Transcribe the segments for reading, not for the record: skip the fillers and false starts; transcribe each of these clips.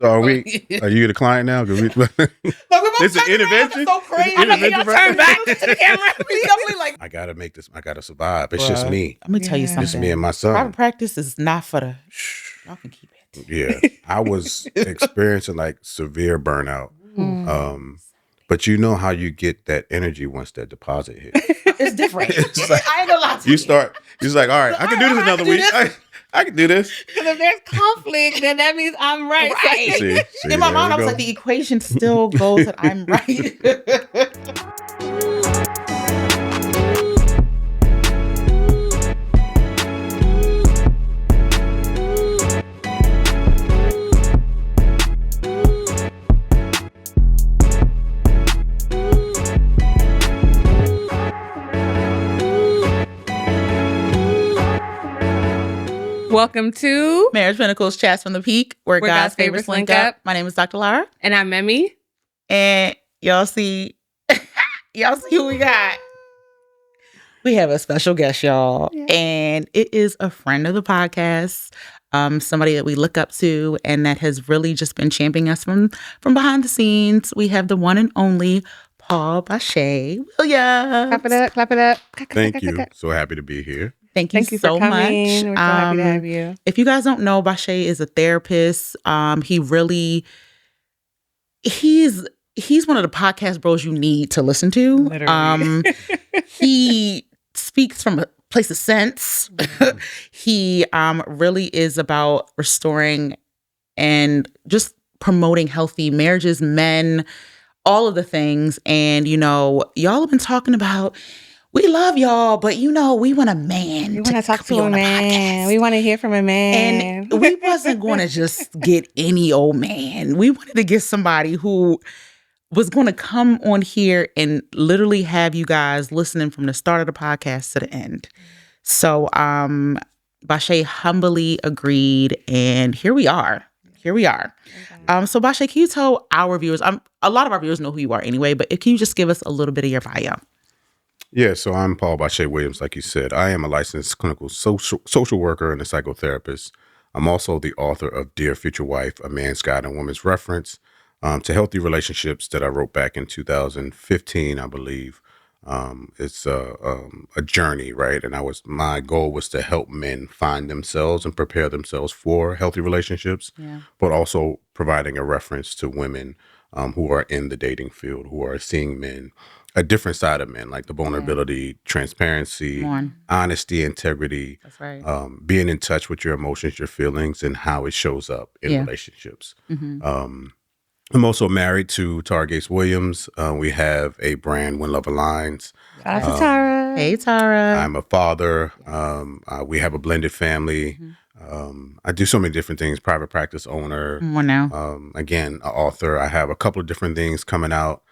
So are you the client now? It's an intervention. So crazy. I'm like, y'all turn back to the camera. Like, I gotta make this. I gotta survive. It's just me. Let me tell you something. It's me and my son. Private practice is not for the. Y'all can keep it. Yeah, I was experiencing like severe burnout. But you know how you get that energy once that deposit hits. It's different. It's like, I ain't gonna lie to you. You're like, all right, I can do this another week. I can do this. Because if there's conflict, then that means I'm right. Right. See, in my mind, I was like, the equation still goes that I'm right. Welcome to Marriage Pinnacles Chats from the Peak, where God's favorites link up. My name is Dr. Lara. And I'm Memi. And y'all see who we got. We have a special guest, y'all. Yeah. And it is a friend of the podcast, somebody that we look up to and that has really just been championing us from behind the scenes. We have the one and only Paul Bashea Williams. Clap it up. Thank you. So happy to be here. Thank you so much. We're so happy to have you. If you guys don't know, Bashea is a therapist. He's one of the podcast bros you need to listen to. Literally. He speaks from a place of sense. He really is about restoring and just promoting healthy marriages, men, all of the things. And, y'all have been talking about, we love y'all, but we want a man. We want to talk to a man. We want to hear from a man. And we wasn't going to just get any old man. We wanted to get somebody who was going to come on here and literally have you guys listening from the start of the podcast to the end. So Bashea humbly agreed, and here we are. So Bashea, can you tell our viewers, a lot of our viewers know who you are anyway, but can you just give us a little bit of your bio? Yeah, so I'm Paul Bashea Williams, like you said. I am a licensed clinical social worker and a psychotherapist. I'm also the author of Dear Future Wife, A Man's Guide and Woman's Reference to Healthy Relationships that I wrote back in 2015, I believe. It's a journey, right? And my goal was to help men find themselves and prepare themselves for healthy relationships, but also providing a reference to women who are in the dating field, who are seeing men, a different side of men, like the vulnerability, transparency, honesty, integrity, that's right. Being in touch with your emotions, your feelings, and how it shows up in relationships. I'm also married to Tara Gates Williams. We have a brand, When Love Aligns. Shout out to Tara. Hey, Tara. I'm a father. We have a blended family. I do so many different things. Private practice owner. Again, an author. I have a couple of different things coming out.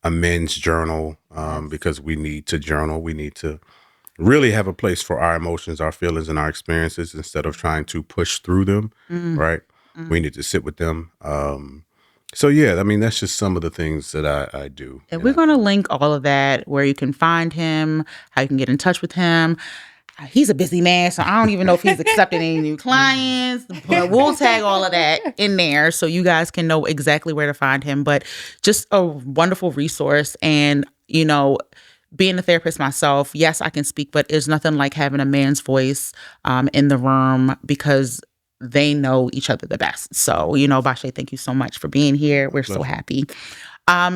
A men's journal, because we need to journal. We need to really have a place for our emotions, our feelings, and our experiences instead of trying to push through them, right? We need to sit with them. So, that's just some of the things that I do. And we're going to link all of that, where you can find him, how you can get in touch with him. He's a busy man, so I don't even know if he's accepting any new clients, but we'll tag all of that in there so you guys can know exactly where to find him. But just a wonderful resource. And, being a therapist myself, yes, I can speak, but there's nothing like having a man's voice in the room because they know each other the best. So, Bashea, thank you so much for being here. We're so happy.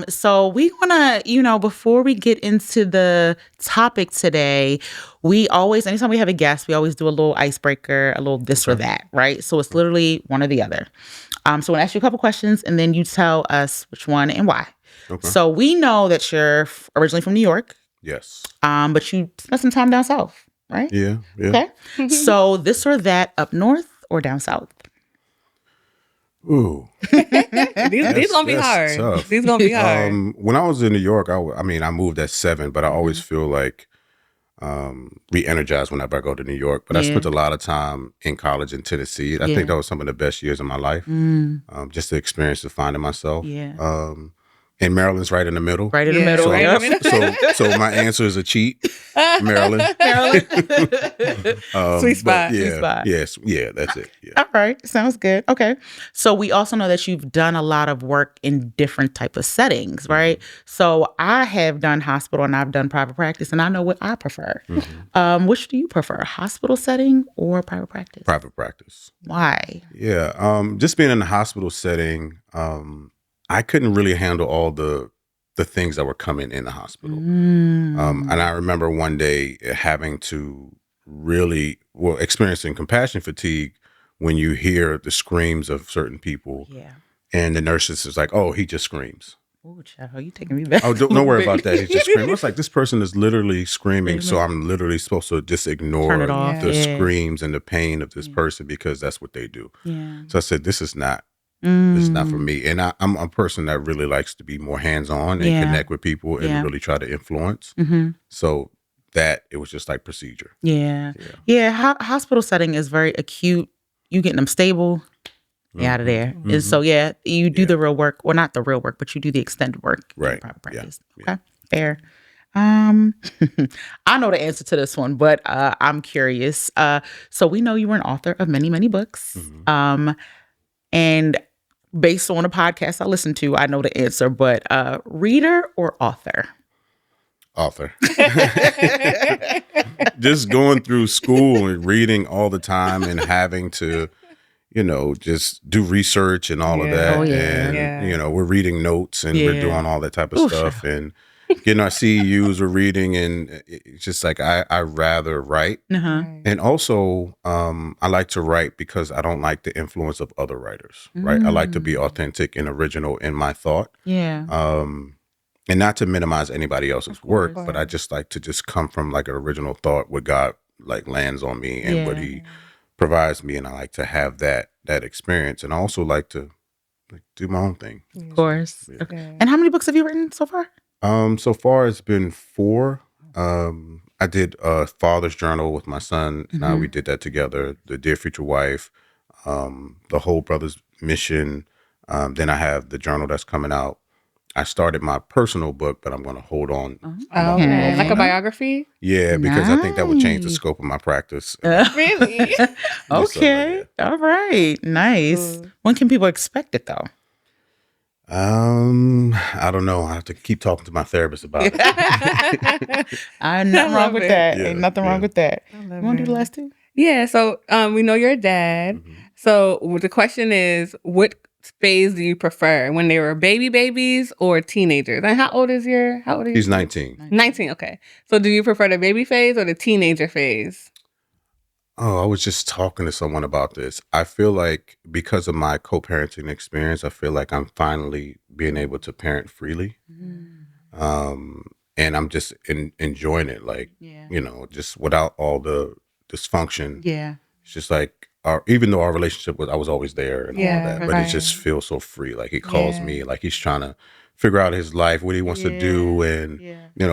So we want to, before we get into the topic today, anytime we have a guest, we always do a little icebreaker, a little this or that, right? So it's literally one or the other. So I want to ask you a couple questions and then you tell us which one and why. Okay. So we know that you're originally from New York. Yes. But you spent some time down south, right? Yeah. Okay. So this or that, up north or down south? Ooh. These gonna be hard. Tough. These gonna be hard. When I was in New York, I moved at 7, but I always feel like re-energized whenever I go to New York. But I spent a lot of time in college in Tennessee. I think that was some of the best years of my life. Just the experience of finding myself. And Maryland's right in the middle. Right in the Yeah, middle. right in Yep. the middle. So my answer is a cheat, Maryland. Maryland. Sweet spot. Yeah, Sweet spot. Yes, yeah, that's it. Yeah. All right. Sounds good. Okay. So we also know that you've done a lot of work in different type of settings, right? So I have done hospital and I've done private practice, and I know what I prefer. Which do you prefer, hospital setting or private practice? Private practice. Why? Yeah. Just being in the hospital setting, I couldn't really handle all the things that were coming in the hospital. And I remember one day having to experiencing compassion fatigue when you hear the screams of certain people. Yeah. And the nurses is like, oh, he just screams. Oh, child, you taking me back. Oh, don't worry about that. He's just screaming. It's like, this person is literally screaming. So I'm literally supposed to just ignore Turn it off. the Yeah. screams and the pain of this person because that's what they do. Yeah. So I said, this is not for me. And I'm a person that really likes to be more hands-on and connect with people and really try to influence. So it was just like procedure. Yeah. Hospital setting is very acute. You getting them stable, you out of there. And so, you do the real work, or not the real work, but you do the extended work in private practice. Okay, fair. I know the answer to this one, but I'm curious. So we know you were an author of many, many books. And based on a podcast I listened to, I know the answer, but reader or author? Author. Just going through school and reading all the time and having to, just do research and all of that. Oh, yeah. And, we're reading notes and we're doing all that type of stuff. And getting our CEUs, we're reading. And it's just like, I rather write. And also, I like to write because I don't like the influence of other writers, right? I like to be authentic and original in my thought. Yeah. And not to minimize anybody else's work, but I just like to just come from like an original thought, what God like lands on me and what he provides me. And I like to have that experience. And I also like to do my own thing. Of course. Okay. And how many books have you written so far? So far it's been 4. I did a father's journal with my son. We did that together. The Dear Future Wife, the Whole Brothers Mission. Then I have the journal that's coming out. I started my personal book, but I'm going to hold on. Okay. Like a biography? Yeah, because I think that would change the scope of my practice. Really? Okay. All right. Nice. When can people expect it, though? I don't know. I have to keep talking to my therapist about it. Ain't nothing wrong with that. Ain't nothing wrong with that. You want to do the last 2? Yeah. So we know you're a dad. So the question is, what phase do you prefer, when they were babies or teenagers? And how old are you? He's 19. 19. Okay. So do you prefer the baby phase or the teenager phase? Oh, I was just talking to someone about this. I feel like because of my co-parenting experience, I feel like I'm finally being able to parent freely. And I'm just enjoying it, like, just without all the dysfunction. Yeah. It's just like, even though our relationship I was always there and all that, but it just feels so free. Like he calls me, like he's trying to figure out his life, what he wants to do. And,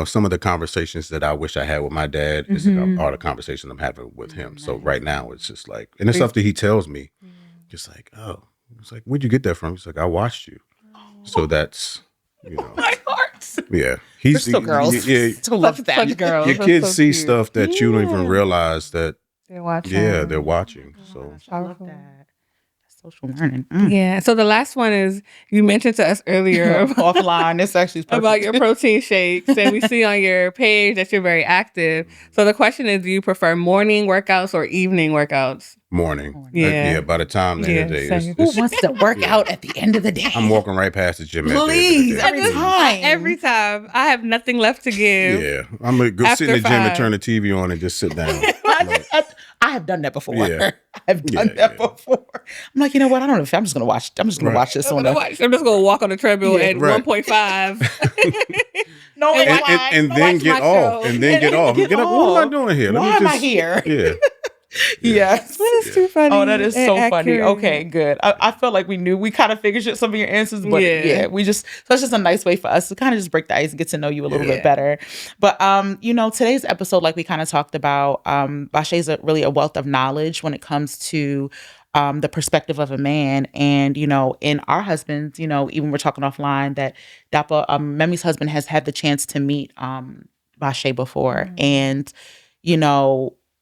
some of the conversations that I wish I had with my dad are the conversations I'm having with him. So right now it's just like, and the stuff that he tells me, just like, oh, it's like, where'd you get that from? He's like, I watched you. So that's, My heart. Yeah. They're still girls. Still love that. Such girls. Your That's kids so see cute. stuff that you don't even realize that They're watching. Yeah, they're watching. So I love that. Social learning. Yeah. So the last one is, you mentioned to us earlier Offline. This actually is perfect. about your protein shakes, and we see on your page that you're very active. So the question is, do you prefer morning workouts or evening workouts? morning. Yeah. By the time the end of the day, same. Who wants to work out at the end of the day? I'm walking right past the gym. Please, at the end of the day. Every time. I have nothing left to give. Yeah, I'm gonna go sit in the After gym and 5. turn the TV on and just sit down. I have done that before. Yeah. I've done that before. I'm like, you know what? I don't know if I'm just gonna watch. I'm just gonna watch this on. I'm just going to walk on the treadmill at right. 1.5 No, and then get off. And then get off. Get up. What am I doing here? Why am I here? Yeah. Yes. That is too funny. Oh, that is so and funny. accurate. Okay, good. I felt like we kind of figured some of your answers, but Yeah. so it's just a nice way for us to kind of just break the ice and get to know you a little bit better. But today's episode, like we kind of talked about, Bashe is really a wealth of knowledge when it comes to the perspective of a man. And, in our husbands, even we're talking offline that Dapper, Memi's husband has had the chance to meet Bashe before. And,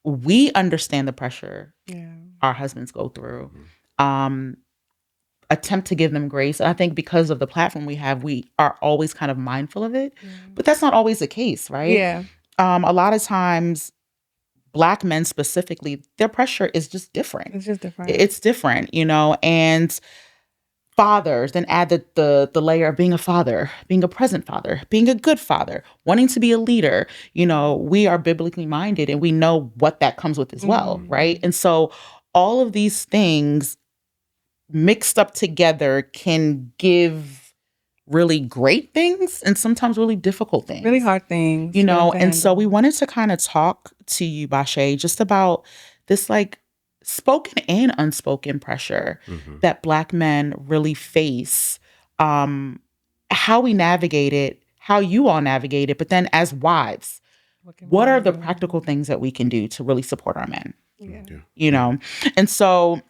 we understand the pressure our husbands go through. Attempt to give them grace. And I think because of the platform we have, we are always kind of mindful of it. But that's not always the case, right? Yeah. A lot of times, Black men specifically, their pressure is just different. It's just different. It's different, and fathers, then add the layer of being a father, being a present father, being a good father, wanting to be a leader. We are biblically minded and we know what that comes with as well, right? And so all of these things mixed up together can give really great things and sometimes really difficult things. Really hard things. And so we wanted to kind of talk to you, Bashe, just about this like spoken and unspoken pressure that Black men really face, how we navigate it, how you all navigate it, but then as wives, what are the practical things that we can do to really support our men? And so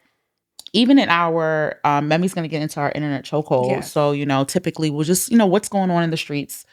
even in our, Memi's going to get into our internet chokehold. Yes. So, typically we'll just, what's going on in the streets.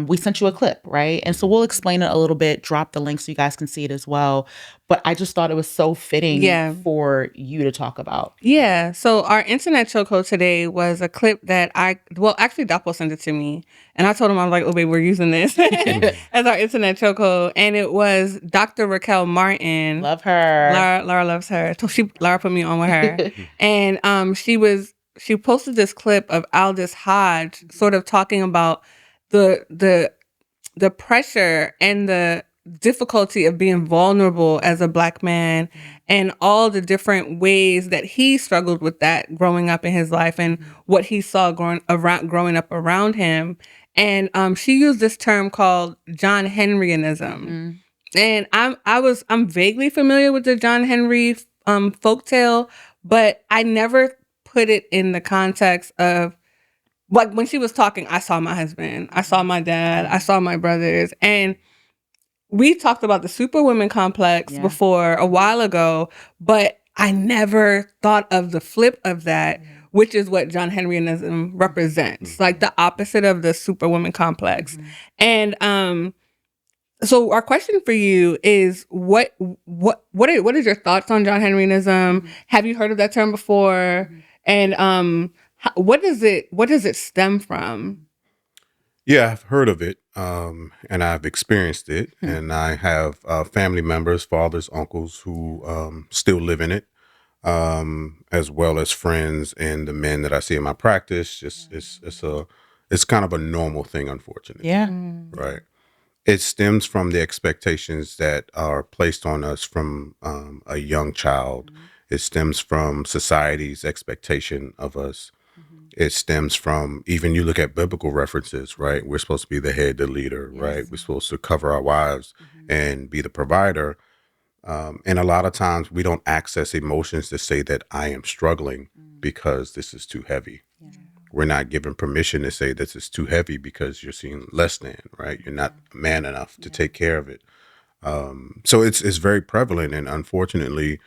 We sent you a clip, right? And so we'll explain it a little bit, drop the link so you guys can see it as well. But I just thought it was so fitting for you to talk about. Yeah. So our internet chokehold today was a clip that actually Dapo sent it to me. And I told him, I was like, oh, babe, we're using this as our internet chokehold. And it was Dr. Raquel Martin. Love her. Laura loves her. Laura put me on with her. And she posted this clip of Aldous Hodge sort of talking about the pressure and the difficulty of being vulnerable as a Black man and all the different ways that he struggled with that growing up in his life and what he saw growing up around him. And she used this term called John Henryism. And I'm vaguely familiar with the John Henry folktale, but I never put it in the context of, like, when she was talking, I saw my husband, I saw my dad, I saw my brothers. And we talked about the superwoman complex before a while ago, but I never thought of the flip of that, which is what John Henryism represents, like the opposite of the superwoman complex. And so our question for you is, what is your thoughts on John Henryism? Have you heard of that term before? And what does it stem from? Yeah, I've heard of it, and I've experienced it, and I have family members, fathers, uncles who still live in it, as well as friends and the men that I see in my practice. Just it's kind of a normal thing, unfortunately. Yeah. Right. It stems from the expectations that are placed on us from a young child. It stems from society's expectation of us. It stems from, even you look at biblical references, right? We're supposed to be the head, the leader, right? We're supposed to cover our wives and be the provider. And a lot of times we don't access emotions to say that I am struggling because this is too heavy. We're not given permission to say this is too heavy because you're seen less than, right? You're not man enough to take care of it. So it's very prevalent, and unfortunately,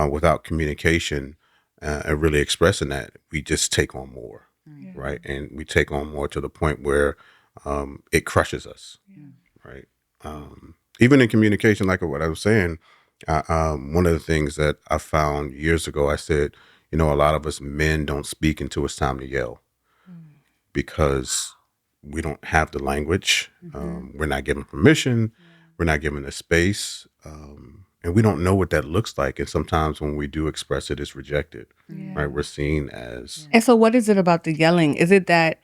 without communication and really expressing that, we just take on more, right? And we take on more to the point where it crushes us, right? Even in communication, like what I was saying, one of the things that I found years ago, I said, a lot of us men don't speak until it's time to yell because we don't have the language. We're not given permission. We're not given the space. And we don't know what that looks like. And sometimes when we do express it, it's rejected, right? We're seen as... And so what is it about the yelling? Is it that,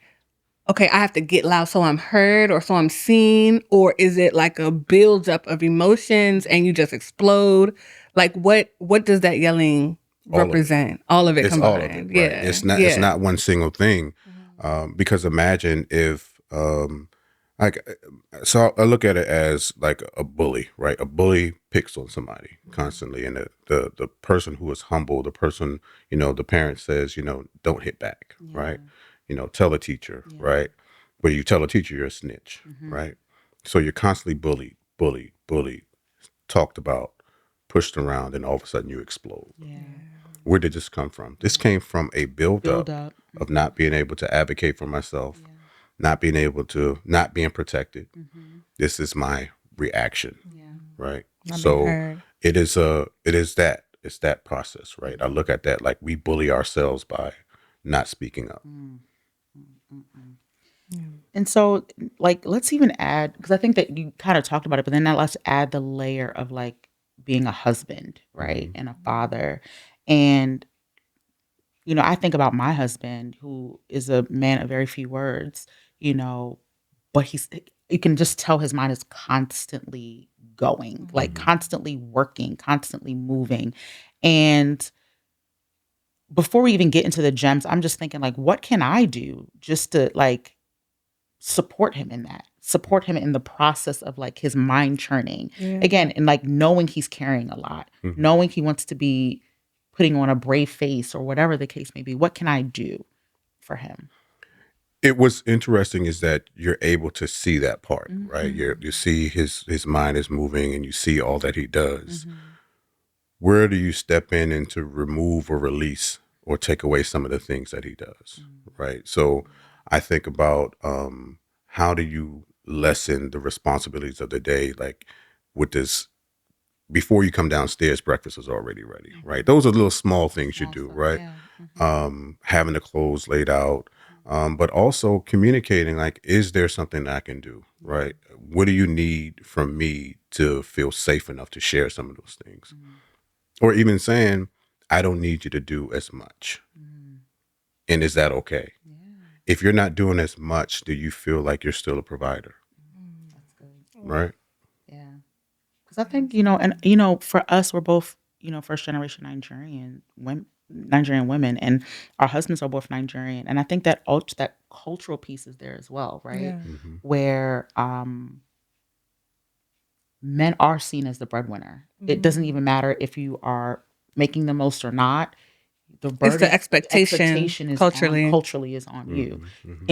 okay, I have to get loud so I'm heard or so I'm seen? Or is it like a buildup of emotions and you just explode? Like what does that yelling represent? All of it combined. All of it, right? Yeah. It's not one single thing. Because imagine if... so I look at it as like a bully, right? A bully picks on somebody constantly, and the person who is humble, the person, the parent says, don't hit back, right? Tell a teacher, right? But you tell a teacher, you're a snitch, right? So you're constantly bullied, talked about, pushed around, and all of a sudden you explode. Yeah. Where did this come from? This came from a build Build up up. of not being able to advocate for myself, Yeah. not being protected. Mm-hmm. This is my reaction, Yeah. right? Not being So heard. it's that process, right? I look at that like we bully ourselves by not speaking up. And so, like, let's even add, because I think that you kind of talked about it, but then now let's add the layer of like being a husband, right? Mhm. And a father. And, you know, I think about my husband, who is a man of very few words, you know, but you can just tell his mind is constantly going, like Mhm. constantly working, constantly moving. And before we even get into the gems, I'm just thinking, like, what can I do just to like support him in that, support him in the process of like his mind churning Yeah. again, and like knowing he's carrying a lot, Mhm. knowing he wants to be putting on a brave face or whatever the case may be. What can I do for him? It was interesting is that you're able to see that part, right? Mhm. You see his mind is moving, and you see all that he does. Mhm. Where do you step in and to remove or release or take away some of the things that he does, right? So I think about how do you lessen the responsibilities of the day, like with this. Before you come downstairs, breakfast is already ready, right? Those are little small things you Small do, stuff, right? yeah. Mhm. Having the clothes laid out, but also communicating like, is there something I can do, right? What do you need from me to feel safe enough to share some of those things? Mhm. Or even saying, I don't need you to do as much. Mhm. And is that okay? Yeah, If you're not doing as much, do you feel like you're still a provider, that's good. right? Yeah. Because I think, you know, and, you know, for us, we're both, you know, first generation Nigerian women, and our husbands are both Nigerian. And I think that that cultural piece is there as well, right? Yeah. Mm-hmm. Where men are seen as the breadwinner. It doesn't even matter if you are making the most or not. The It's the burden, the expectation expectation is on culturally. culturally is on you. Mm-hmm.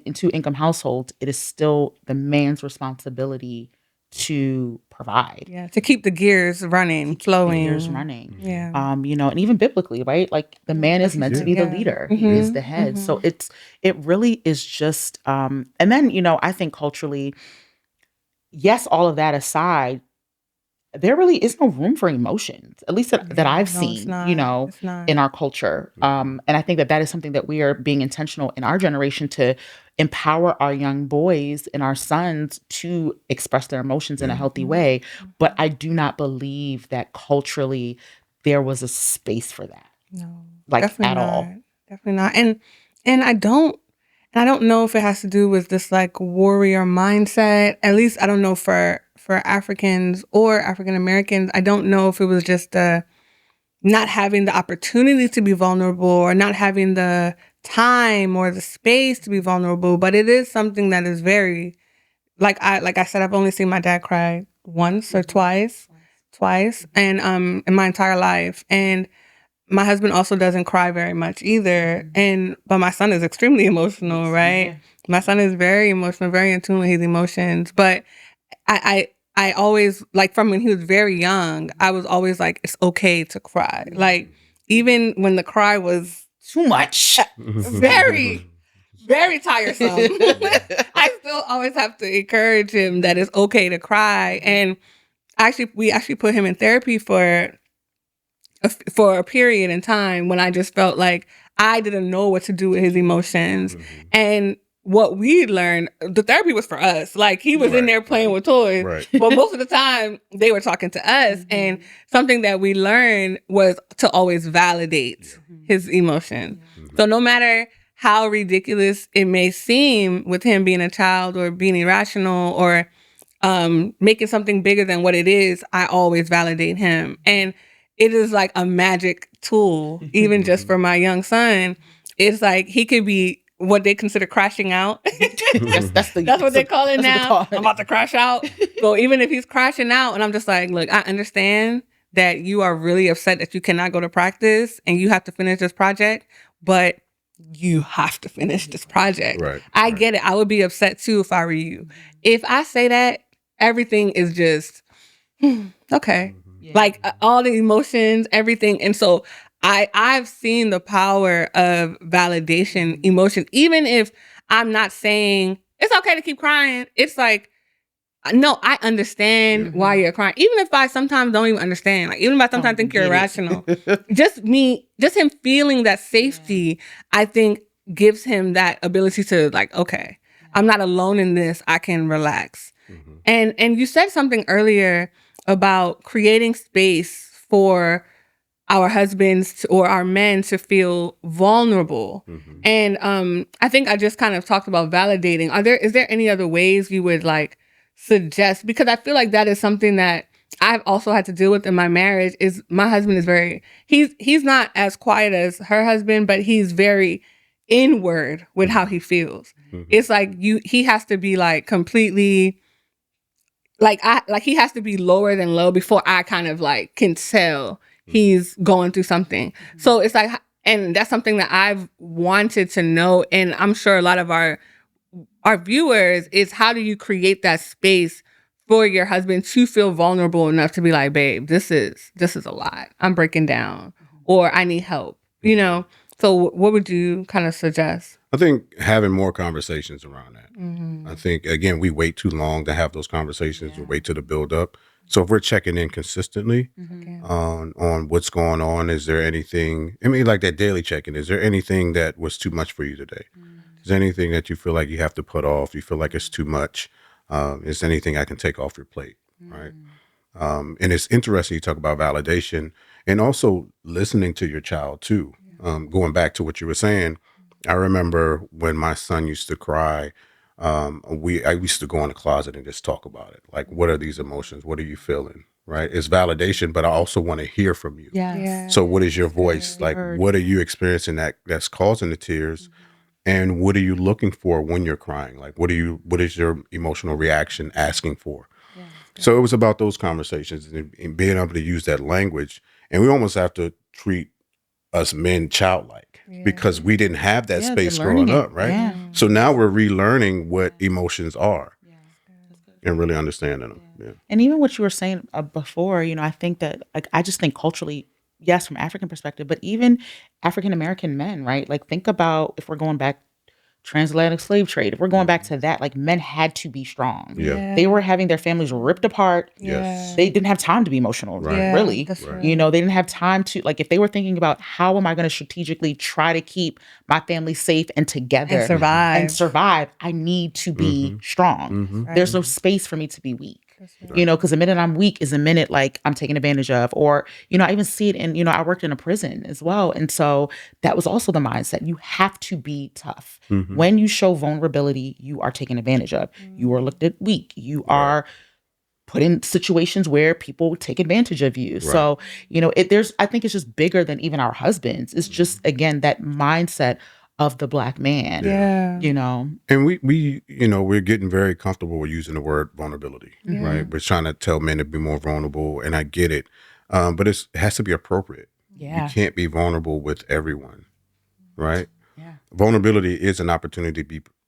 In two income households, it is still the man's responsibility to provide, Yeah. To keep the gears running, keep the gears flowing. running. Yeah. You know, and even biblically, right? Like the man is Like you meant to said, be the yeah. leader. He is the Mhm, head. So mhm. it really is just and then, you know, I think culturally, yes, all of that aside, there really is no room for emotions, at least that Yeah. I've No, it's seen, you not. know, It's not. in our culture. Mm-hmm. And I think that that is something that we are being intentional in our generation to empower our young boys and our sons to express their emotions in a Yeah. healthy Mhm, way. But mhm. I do not believe that culturally there was a space for that, No, like definitely at not. all. Definitely not. And I don't know if it has to do with this like warrior mindset. At least I don't know for Africans or African Americans. I don't know if it was just not having the opportunity to be vulnerable or not having the time or the space to be vulnerable. But it is something that is very like I said, I've only seen my dad cry once or twice, and in my entire life. And my husband also doesn't cry very much either. But my son is extremely emotional, right? Yeah. My son is very emotional, very in tune with his emotions. But I always like from when he was very young, I was always like, it's okay to cry. Like even when the cry was Too much. very, very tiresome, I still always have to encourage him that it's okay to cry. And we actually put him in therapy for a period in time when I just felt like I didn't know what to do with his emotions. Mm-hmm. And what we learned, the therapy was for us. Like he was in Right, there playing right. with toys, Right. but most of the time they were talking to us. And something that we learned was to always validate his emotion. Mm-hmm. So no matter how ridiculous it may seem with him being a child or being irrational or making something bigger than what it is, I always validate him. And it is like a magic tool, even just for my young son. It's like he could be what they consider crashing out. That's what they call it now. I'm about to crash out. So even if he's crashing out and I'm just like, look, I understand that you are really upset that you cannot go to practice and you have to finish this project, but you have to finish this project. Right, I right. get it. I would be upset too if I were you. If I say that, everything is just okay. like all the emotions, everything. And so I've seen the power of validation, emotion, even if I'm not saying it's okay to keep crying. It's like, no, I understand why you're crying. Even if I sometimes don't even understand, like even if I sometimes think you're irrational, just him feeling that safety, I think gives him that ability to like, okay, I'm not alone in this. I can relax. And you said something earlier about creating space for our husbands or our men to feel vulnerable. And I think I just kind of talked about validating. Is there any other ways you would like suggest? Because I feel like that is something that I've also had to deal with in my marriage. Is my husband is very he's not as quiet as her husband, but he's very inward with how he feels. It's like he has to be like completely like he has to be lower than low before I kind of like can tell he's going through something. So it's like, and that's something that I've wanted to know, and I'm sure a lot of our viewers, is how do you create that space for your husband to feel vulnerable enough to be like, babe, this is a lot. I'm breaking down, or I need help. You know. So what would you kind of suggest? I think having more conversations around that. I think, again, we wait too long to have those conversations. We wait to the build up. So if we're checking in consistently on what's going on, is there anything, I mean, like that daily check-in, is there anything that was too much for you today? Is there anything that you feel like you have to put off? You feel like it's too much? Is there anything I can take off your plate? Right. And it's interesting you talk about validation and also listening to your child too. Going back to what you were saying, I remember when my son used to cry, I used to go in the closet and just talk about it. Like, what are these emotions? What are you feeling? Right? It's validation, but I also want to hear from you. So what is your voice? Like, what are you experiencing that's causing the tears? And what are you looking for when you're crying? Like, what is your emotional reaction asking for? So it was about those conversations and being able to use that language. And we almost have to treat us men childlike because we didn't have that space growing up, right? So now we're relearning what emotions are and really understanding them. Yeah. And even what you were saying before, I think that, like, I just think culturally, yes, from African perspective, but even African American men, right? Like, think about if we're going back transatlantic slave trade. If we're going back to that, like, men had to be strong. They were having their families ripped apart. They didn't have time to be emotional, really. Right. They didn't have time to, like, if they were thinking about how am I going to strategically try to keep my family safe and together and survive, I need to be strong. There's no space for me to be weak. Because the minute I'm weak is a minute like I'm taken advantage of, or, I even see it in, I worked in a prison as well. And so that was also the mindset. You have to be tough. When you show vulnerability, you are taken advantage of. You are looked at weak. You are put in situations where people take advantage of you. So, I think it's just bigger than even our husbands. It's just, again, that mindset of the Black man. And we're getting very comfortable with using the word vulnerability, right? We're trying to tell men to be more vulnerable, and I get it. But it has to be appropriate. You can't be vulnerable with everyone, right? Vulnerability is an opportunity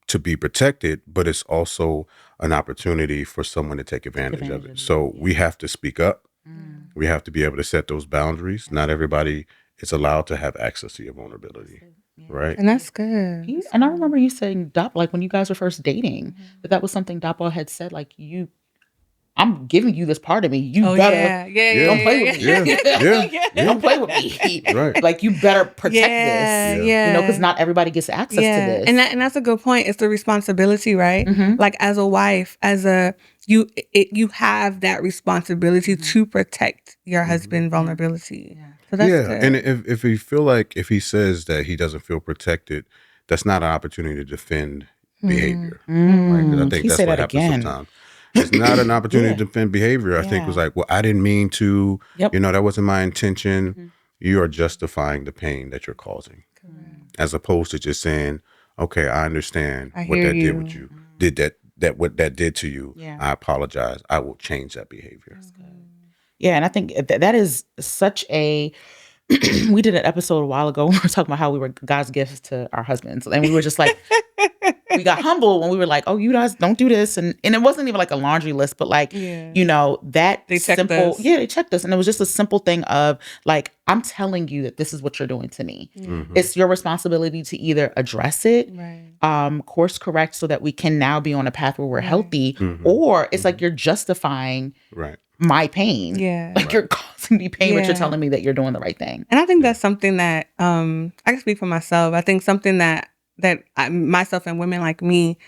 to be protected, but it's also an opportunity for someone to take advantage of it. So we have to speak up. We have to be able to set those boundaries. Not everybody is allowed to have access to your vulnerability. Right. And that's good. And I remember you saying, like, when you guys were first dating, that was something Dapo had said, like, I'm giving you this part of me. You better don't play with me. Don't play with me. Right. Like, you better protect this. Because not everybody gets access to this. And that's a good point. It's the responsibility, right? Like, as a wife, you have that responsibility to protect your husband's vulnerability. So that's good. And if he feel like, if he says that he doesn't feel protected, that's not an opportunity to defend behavior. Right? 'Cause I think that's what happens sometimes. It's not an opportunity to defend behavior. I think it was like, well, I didn't mean to, that wasn't my intention. You are justifying the pain that you're causing. As opposed to just saying, okay, I understand what that did with you. What that did to you. I apologize. I will change that behavior. Yeah, and I think that is such a we did an episode a while ago. We were talking about how we were God's gifts to our husbands. And we were just like, we got humble when we were like, oh, you guys don't do this. And it wasn't even like a laundry list, but like, you know, that They checked simple, us. they checked us. And it was just a simple thing of like, I'm telling you that this is what you're doing to me. It's your responsibility to either address it, course correct so that we can now be on a path where we're healthy, or it's like you're justifying my pain. Like you're causing me pain, but you're telling me that you're doing the right thing. And I think that's something that I can speak for myself. I think something that myself and women like me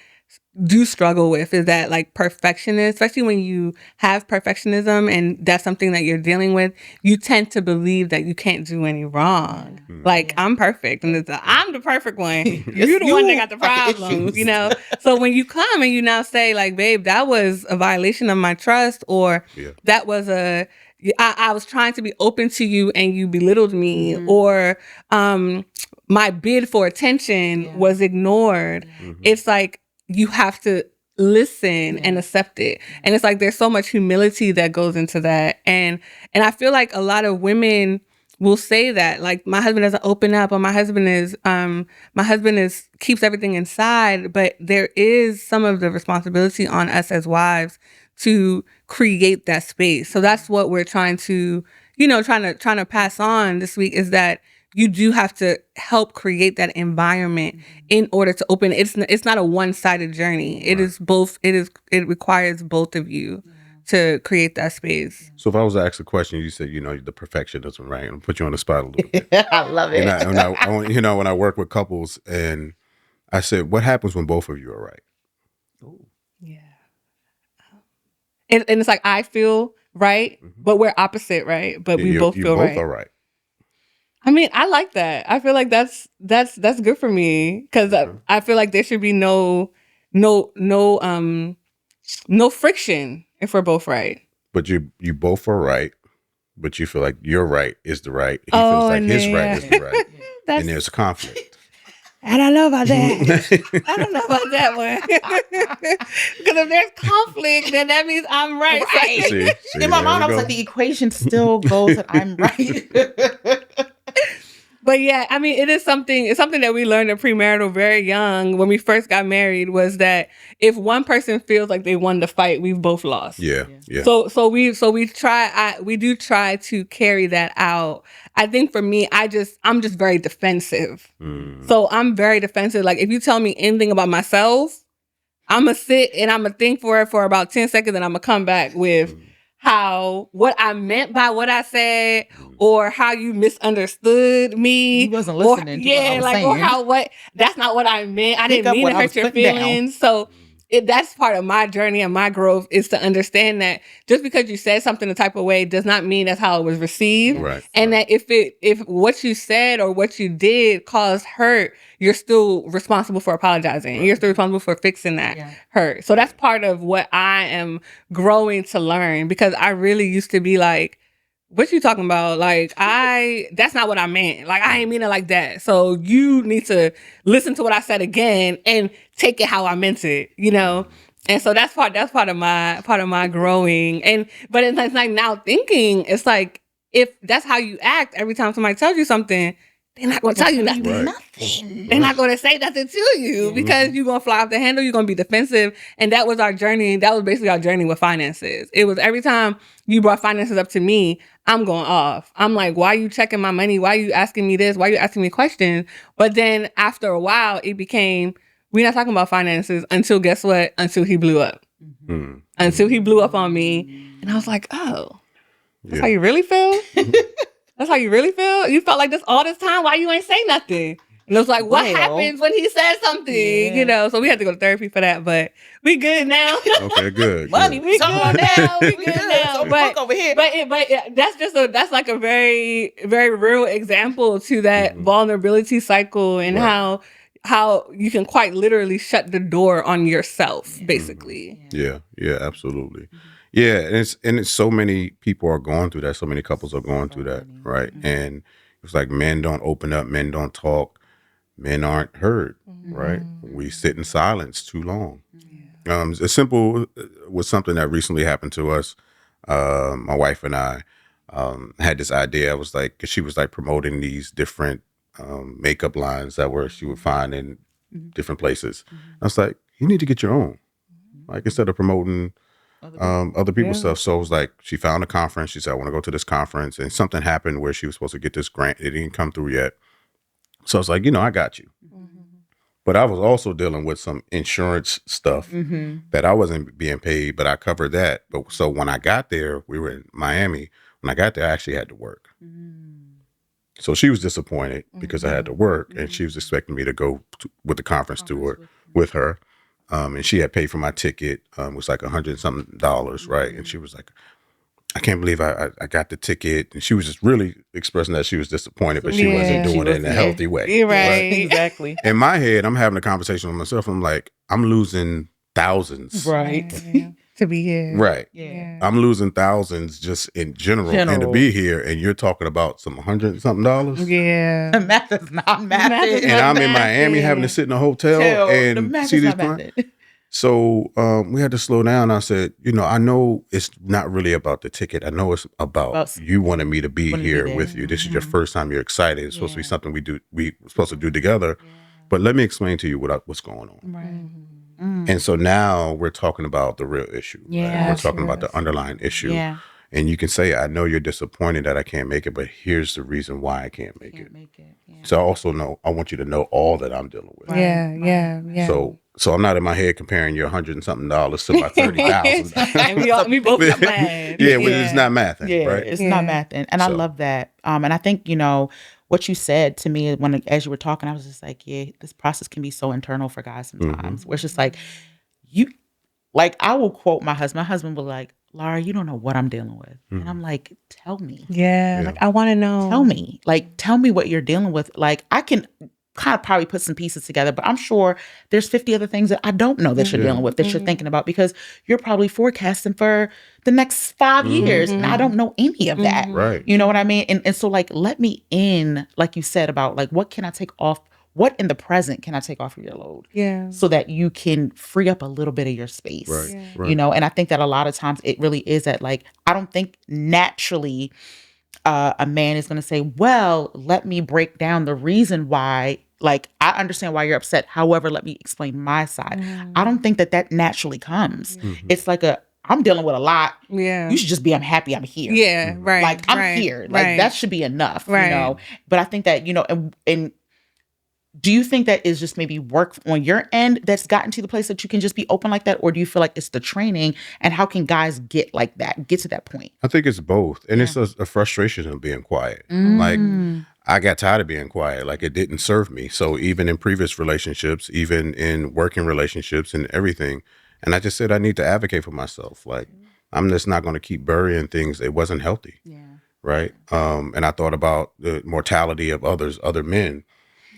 do struggle with is that like perfectionist, especially when you have perfectionism and that's something that you're dealing with, you tend to believe that you can't do any wrong. Like I'm perfect and I'm the perfect one. You're the one that got the problems, you know? So when you come and you now say like, babe, that was a violation of my trust, or that was I was trying to be open to you and you belittled me, or my bid for attention was ignored. It's like, you have to listen and accept it. And it's like, there's so much humility that goes into that. And I feel like a lot of women will say that, like, my husband doesn't open up, or my husband is keeps everything inside. But there is some of the responsibility on us as wives to create that space. So that's what we're trying to, trying to pass on this week, is that you do have to help create that environment in order to open. It's not a one-sided journey. It is both. It requires both of you to create that space. So if I was to ask a question, you said, the perfectionism, right? And put you on the spot a little bit. I love it. And I when I work with couples, and I said, what happens when both of you are right? Ooh. Yeah. And it's like, I feel right, but we're opposite, right? But we both feel right. You both are right. I mean, I like that. I feel like that's good for me, because I feel like there should be no friction if we're both right. But you both are right, but you feel like your right is the right. He feels like his right is the right, and there's conflict. I don't know about that. I don't know about that one. Because if there's conflict, then that means I'm right. See, in my mind, I was like, the equation still goes that I'm right. But yeah, I mean, it's something that we learned in premarital very young when we first got married, was that if one person feels like they won the fight, we've both lost. Yeah. So we do try to carry that out. I think for me, I'm just very defensive. So I'm very defensive. Like, if you tell me anything about myself, I'm gonna sit and I'm gonna think for it for about 10 seconds, and I'm gonna come back with what I meant by what I said, or how you misunderstood me. You wasn't listening to what I was saying. Or that's not what I meant. I didn't mean to hurt your feelings. So that's part of my journey and my growth, is to understand that just because you said something a type of way does not mean that's how it was received. And that if what you said or what you did caused hurt, you're still responsible for apologizing. You're still responsible for fixing that hurt. So that's part of what I am growing to learn, because I really used to be like, what you talking about? Like, that's not what I meant. Like, I ain't mean it like that. So you need to listen to what I said again and take it how I meant it, And so that's part of my growing. But it's like, now thinking, it's like, if that's how you act every time somebody tells you something, they're not going to tell you nothing. They're not going to say nothing to you, because you're going to fly off the handle. You're going to be defensive. And that was our journey. That was basically our journey with finances. It was every time you brought finances up to me, I'm going off. I'm like, why are you checking my money? Why are you asking me this? Why are you asking me questions? But then after a while, it became, we're not talking about finances until, guess what? Until he blew up. Until he blew up on me. And I was like, oh, that's how you really feel? That's how you really feel? You felt like this all this time? Why you ain't say nothing? And it was like, what happens when he says something? So we had to go to therapy for that, but we good now. Okay, good. Money, we good now. We good now. So but over here. But that's like a very, very real example to that vulnerability cycle, and how you can quite literally shut the door on yourself, basically. Yeah, absolutely. Yeah, and it's so many people are going through that. So many couples are going through that, right? And it's like, men don't open up, men don't talk, men aren't heard, right? We sit in silence too long. It's simple was something that recently happened to us. My wife and I had this idea. I was like, 'cause she was like promoting these different makeup lines that she would find in different places. I was like, you need to get your own. Like, instead of promoting other people's stuff. So it was like, she found a conference. She said, I want to go to this conference. And something happened where she was supposed to get this grant. It didn't come through yet. So I was like, I got you. But I was also dealing with some insurance stuff that I wasn't being paid, but I covered that. But so when I got there, we were in Miami. When I got there, I actually had to work. So she was disappointed because I had to work, and she was expecting me to go with the conference tour with her. And she had paid for my ticket. It was like $100 something, right? And she was like, I can't believe I got the ticket. And she was just really expressing that she was disappointed, but she wasn't doing it in a healthy way. You're right. Exactly. In my head, I'm having a conversation with myself. I'm like, I'm losing thousands. Right. To be here. Right. Yeah. I'm losing thousands just in general. And to be here, and you're talking about some $100 something. Yeah. Math is not math. And I'm in Miami having to sit in a hotel and see these clients. So we had to slow down. I said, I know it's not really about the ticket. I know it's about you wanting me to be here with you. This is your first time. You're excited. It's supposed to be something we're supposed to do together. But let me explain to you what's going on. Right. And so now we're talking about the real issue. Yeah, right? We're talking about the underlying issue. Yeah. And you can say, I know you're disappointed that I can't make it, but here's the reason why I can't make it. Yeah. So I also I want you to know all that I'm dealing with. Yeah. So I'm not in my head comparing your $100 something to my $30,000. And we both got mad. It's not mathing, right? It's not mathing. And I love that. And I think, what you said to me as you were talking, I was just like, this process can be so internal for guys sometimes. Where it's just like, I will quote my husband. My husband will like, Laura, you don't know what I'm dealing with. And I'm like, tell me. Yeah. Like, I want to know. Tell me. Like, tell me what you're dealing with. Like, I can kind of probably put some pieces together, but I'm sure there's 50 other things that I don't know that you're dealing with, that you're thinking about, because you're probably forecasting for the next 5 years. And I don't know any of that. Right. You know what I mean? And so like, let me in, like you said, about like, what can I take off? What in the present can I take off of your load? Yeah. So that you can free up a little bit of your space. Right. Right. And I think that a lot of times it really is that, like, I don't think naturally a man is going to say, well, let me break down the reason why. Like, I understand why you're upset. However, let me explain my side. I don't think that naturally comes. It's like I'm dealing with a lot. Yeah. You should just be, I'm happy I'm here. Yeah. Right. Like, I'm here. Like, that should be enough, But I think that, and do you think that is just maybe work on your end that's gotten to the place that you can just be open like that? Or do you feel like it's the training? And how can guys get like that, get to that point? I think it's both. And it's a frustration of being quiet. Like, I got tired of being quiet. Like, it didn't serve me. So even in previous relationships, even in working relationships and everything, and I just said I need to advocate for myself. Like, I'm just not going to keep burying things. It wasn't healthy. Yeah. Right. And I thought about the mortality of other men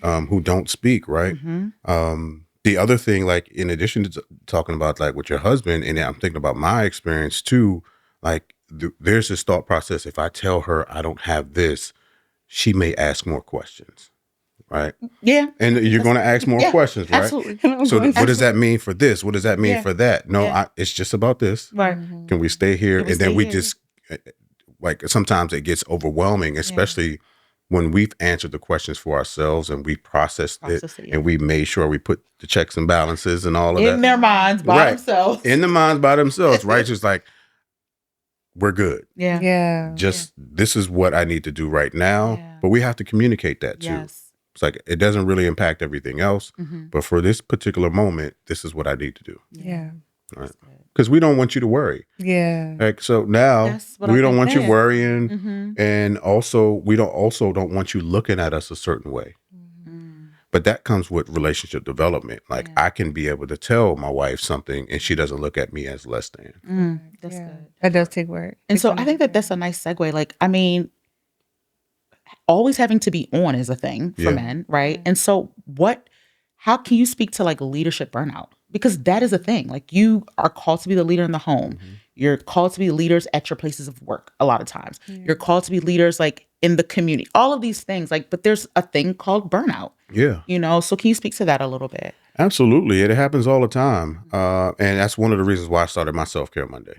who don't speak. Right. The other thing, like, in addition to talking about like with your husband, and I'm thinking about my experience too, like there's this thought process. If I tell her I don't have this, she may ask more questions. Right. Yeah. And you're going to ask more questions. Right. Absolutely. So what does that mean for this? What does that mean for that? No, it's just about this. Right. Can we stay here? And then we just, like, sometimes it gets overwhelming, especially when we've answered the questions for ourselves and we processed it and we made sure we put the checks and balances and all of that. In their minds by themselves. In the minds by themselves, right? Just like, we're good. Yeah. Yeah. Just, this is what I need to do right now. But we have to communicate that too. Yes. It's like, it doesn't really impact everything else. But for this particular moment, this is what I need to do. Yeah. Right. Because we don't want you to worry. Yeah. Like, so now we don't want you worrying. And also, we don't want you looking at us a certain way. But that comes with relationship development. Like, I can be able to tell my wife something and she doesn't look at me as less than. That's good. That does take work. And so I think that's a nice segue. Like, I mean, always having to be on is a thing for men, right? And so how can you speak to like leadership burnout? Because that is a thing. Like, you are called to be the leader in the home. You're called to be leaders at your places of work a lot of times. You're called to be leaders like in the community, all of these things. Like, but there's a thing called burnout. Yeah. So can you speak to that a little bit? Absolutely. It happens all the time. And that's one of the reasons why I started my Self-Care Monday,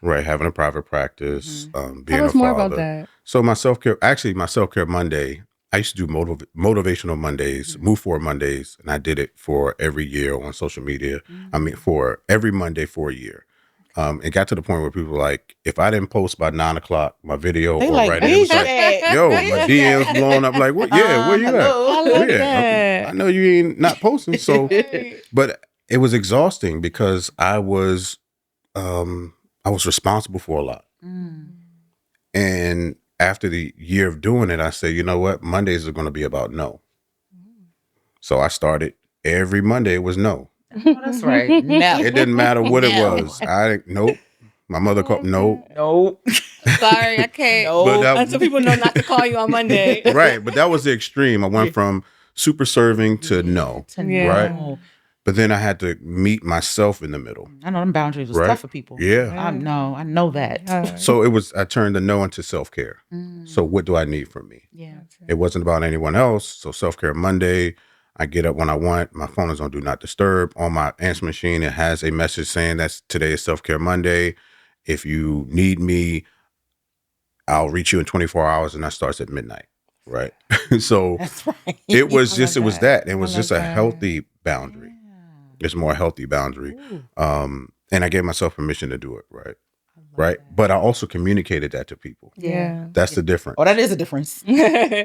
right? Having a private practice, being a father. Tell us more about that. So my Self-Care Monday, I used to do motivational Mondays, move forward Mondays, and I did it for every year on social media. I mean, for every Monday for a year. It got to the point where people were like, if I didn't post by 9:00, my video They or like, write it, it was like, yo, my where's DMs that? blowing up. Like, what? Yeah, where you at? Hello. I love Yeah, that. I know you ain't not posting. So, but it was exhausting because I was responsible for a lot. And after the year of doing it, I said, you know what? Mondays are going to be about no. So I started every Monday. It was no. Oh, that's right. No. It didn't matter what it No. was. Nope. My mother called nope. Nope. Sorry, I can't. No. But that- Until people know not to call you on Monday. Right, but that was the extreme. I went from super serving to no. Yeah. Right. But then I had to meet myself in the middle. I know them boundaries was Right. tough for people. Yeah. I know that. So I turned the no into self-care. So what do I need from me? Yeah. It wasn't about anyone else. So self-care Monday, I get up when I want. My phone is on Do Not Disturb. On my answer machine, it has a message saying that today is Self-Care Monday. If you need me, I'll reach you in 24 hours, and that starts at midnight. Right. So That's right. it was I just, it love was that. that. It was I just love a that. healthy boundary. It's more healthy boundary. And I gave myself permission to do it. Right. Right. But I also communicated that to people. Yeah. That's the difference. Oh, that is a difference.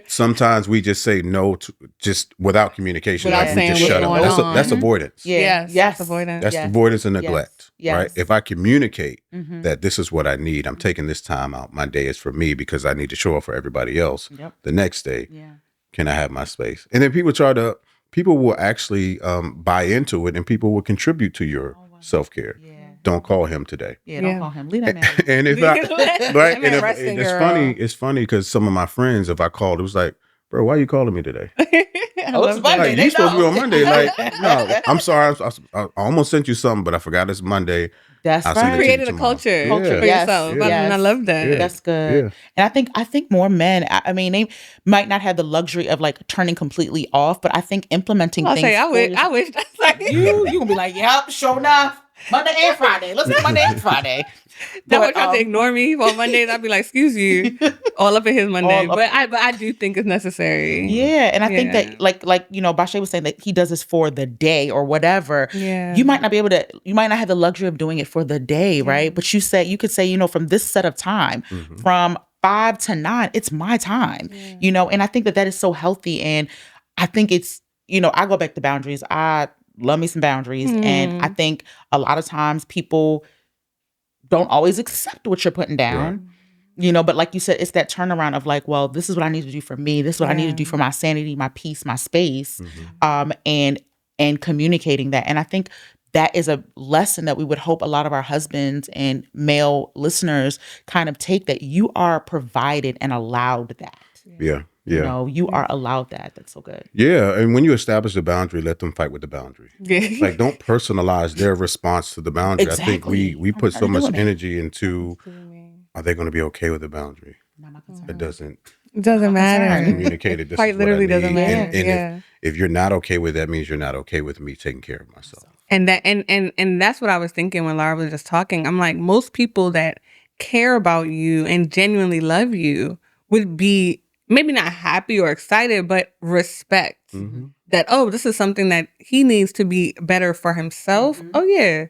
Sometimes we just say no to just without communication. Without Like we saying just what's shut up. going on. That's avoidance. Yeah. Yes. Avoidance. That's Yes. avoidance and neglect. Yes. Right. If I communicate Mhm. that this is what I need, I'm taking this time out. My day is for me because I need to show up for everybody else Yep. the next day. Yeah. Can I have my space? And then people will actually buy into it, and people will contribute to your self-care. Yeah. Don't call him today. Yeah. Don't Yeah. call him. Leave that man. And if That right, man and resting, it's girl. it's funny because some of my friends, if I called, it was like, bro, why are you calling me today? I Oh, it's love Monday. that. Like, they you supposed to be know. on Monday. Like, no, I'm sorry. I almost sent you something, but I forgot it's Monday. That's I'll send it right. to you Created a tomorrow. culture Yeah. for Yes. yourself. Yeah. And I love that. Yeah. That's good. Yeah. And I think more men, I mean, they might not have the luxury of like turning completely off, but I think implementing I'll things. say, I for wish. yourself- I wish that's like you gonna be like, yep, sure enough. Monday and Friday. Let's do Monday and Friday. That But, would try to ignore me on Mondays. I'd be like, excuse you, all up in his Monday. All up- But I do think it's necessary. Yeah, and I think Yeah. that like Bashe was saying that he does this for the day or whatever. Yeah. You might not be able to. You might not have the luxury of doing it for the day, right? But you could say, from this set of time, from 5 to 9, it's my time. And I think that is so healthy, and I think it's I go back to boundaries. I love me some boundaries, and I think a lot of times people don't always accept what you're putting down. But like you said, it's that turnaround of like, well, this is what I need to do for me. This is what I need to do for my sanity, my peace, my space, and communicating that. And I think that is a lesson that we would hope a lot of our husbands and male listeners kind of take, that you are provided and allowed that. Yeah. Yeah. You are allowed that. That's so good. Yeah. And when you establish a boundary, let them fight with the boundary. Yeah. Like, don't personalize their response to the boundary. I think Exactly. we put so I'm much doing it. energy into, are they going to be okay with the boundary? Not my concern. It doesn't. It doesn't matter. Communicate it. This Quite is what I literally doesn't need. matter. And Yeah. if you're not okay with that, means you're not okay with me taking care of myself. And that and that's what I was thinking when Laura was just talking. I'm like, most people that care about you and genuinely love you would be maybe not happy or excited, but respect that, oh, this is something that he needs to be better for himself. Oh yeah,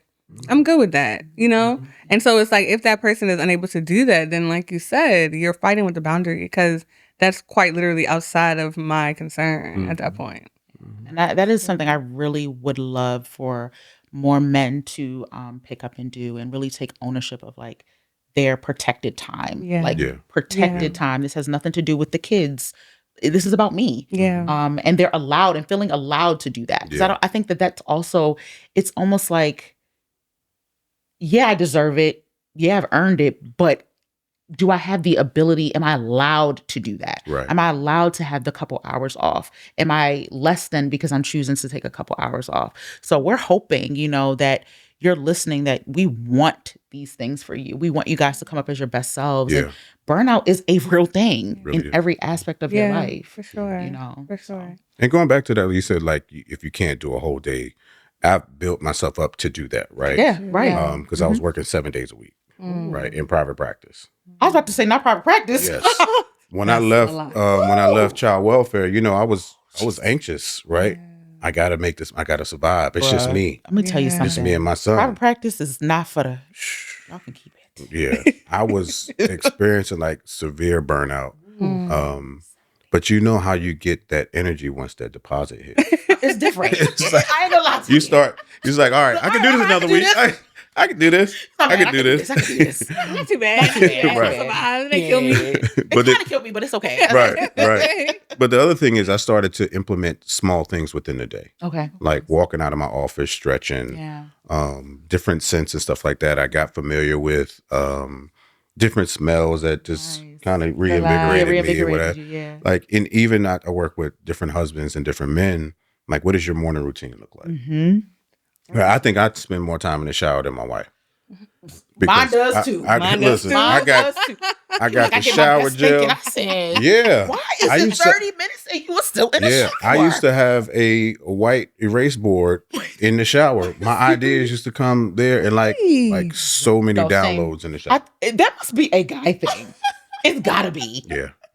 I'm good with that, And so it's like, if that person is unable to do that, then like you said, you're fighting with the boundary, because that's quite literally outside of my concern at that point. And that is something I really would love for more men to pick up and do, and really take ownership of like their protected time. Yeah. Like protected time. This has nothing to do with the kids. This is about me. Yeah. And they're allowed and feeling allowed to do that. 'Cause I think that's also, it's almost like, yeah, I deserve it. Yeah, I've earned it. But do I have the ability? Am I allowed to do that? Right. Am I allowed to have the couple hours off? Am I less than because I'm choosing to take a couple hours off? So we're hoping, that you're listening, that we want these things for you. We want you guys to come up as your best selves. Yeah. And burnout is a real thing Really in is. every aspect of your life. for sure. For So. sure. And going back to that, you said, like, if you can't do a whole day, I've built myself up to do that, right? Yeah, right. Because I was working 7 days a week, right, in private practice. I was about to say not private practice. Yes. when I That's a left lot. when I left child welfare, I was anxious, right? I gotta make this. I gotta survive. It's just Bruh, me. Let me tell you Yeah. It's something. me and my Private son. practice is not for the. Y'all can keep it. Yeah, I was experiencing like severe burnout. Mm. But you know how you get that energy once that deposit hits. It's different. It's like, I ain't gonna lie to you start. You're like, all right, I can do this I another can do week. this. I can do this. I can do this. I can do this. Not too bad. Not too bad. Right. Survive. They kill me. It But kind of killed me, but it's okay. right. But the other thing is, I started to implement small things within the day, Okay. like walking out of my office, stretching, Yeah. different scents and stuff like that. I got familiar with different smells that just Nice. kind of Yeah, reinvigorated me or whatever. you, yeah. Like, and even I work with different husbands and different men. Like, what does your morning routine look like? Mm-hmm. I think I spend more time in the shower than my wife. Mine Because does too. Mine does listen, too. I got Does too. I got the I get my shower best thinking. gel. I said, Yeah. why I is it used to- 30 minutes and you were still in the Yeah, shower? I used to have a white erase board in the shower. My ideas used to come there and like so many No, same. downloads in the shower. That must be a guy thing. It's gotta be.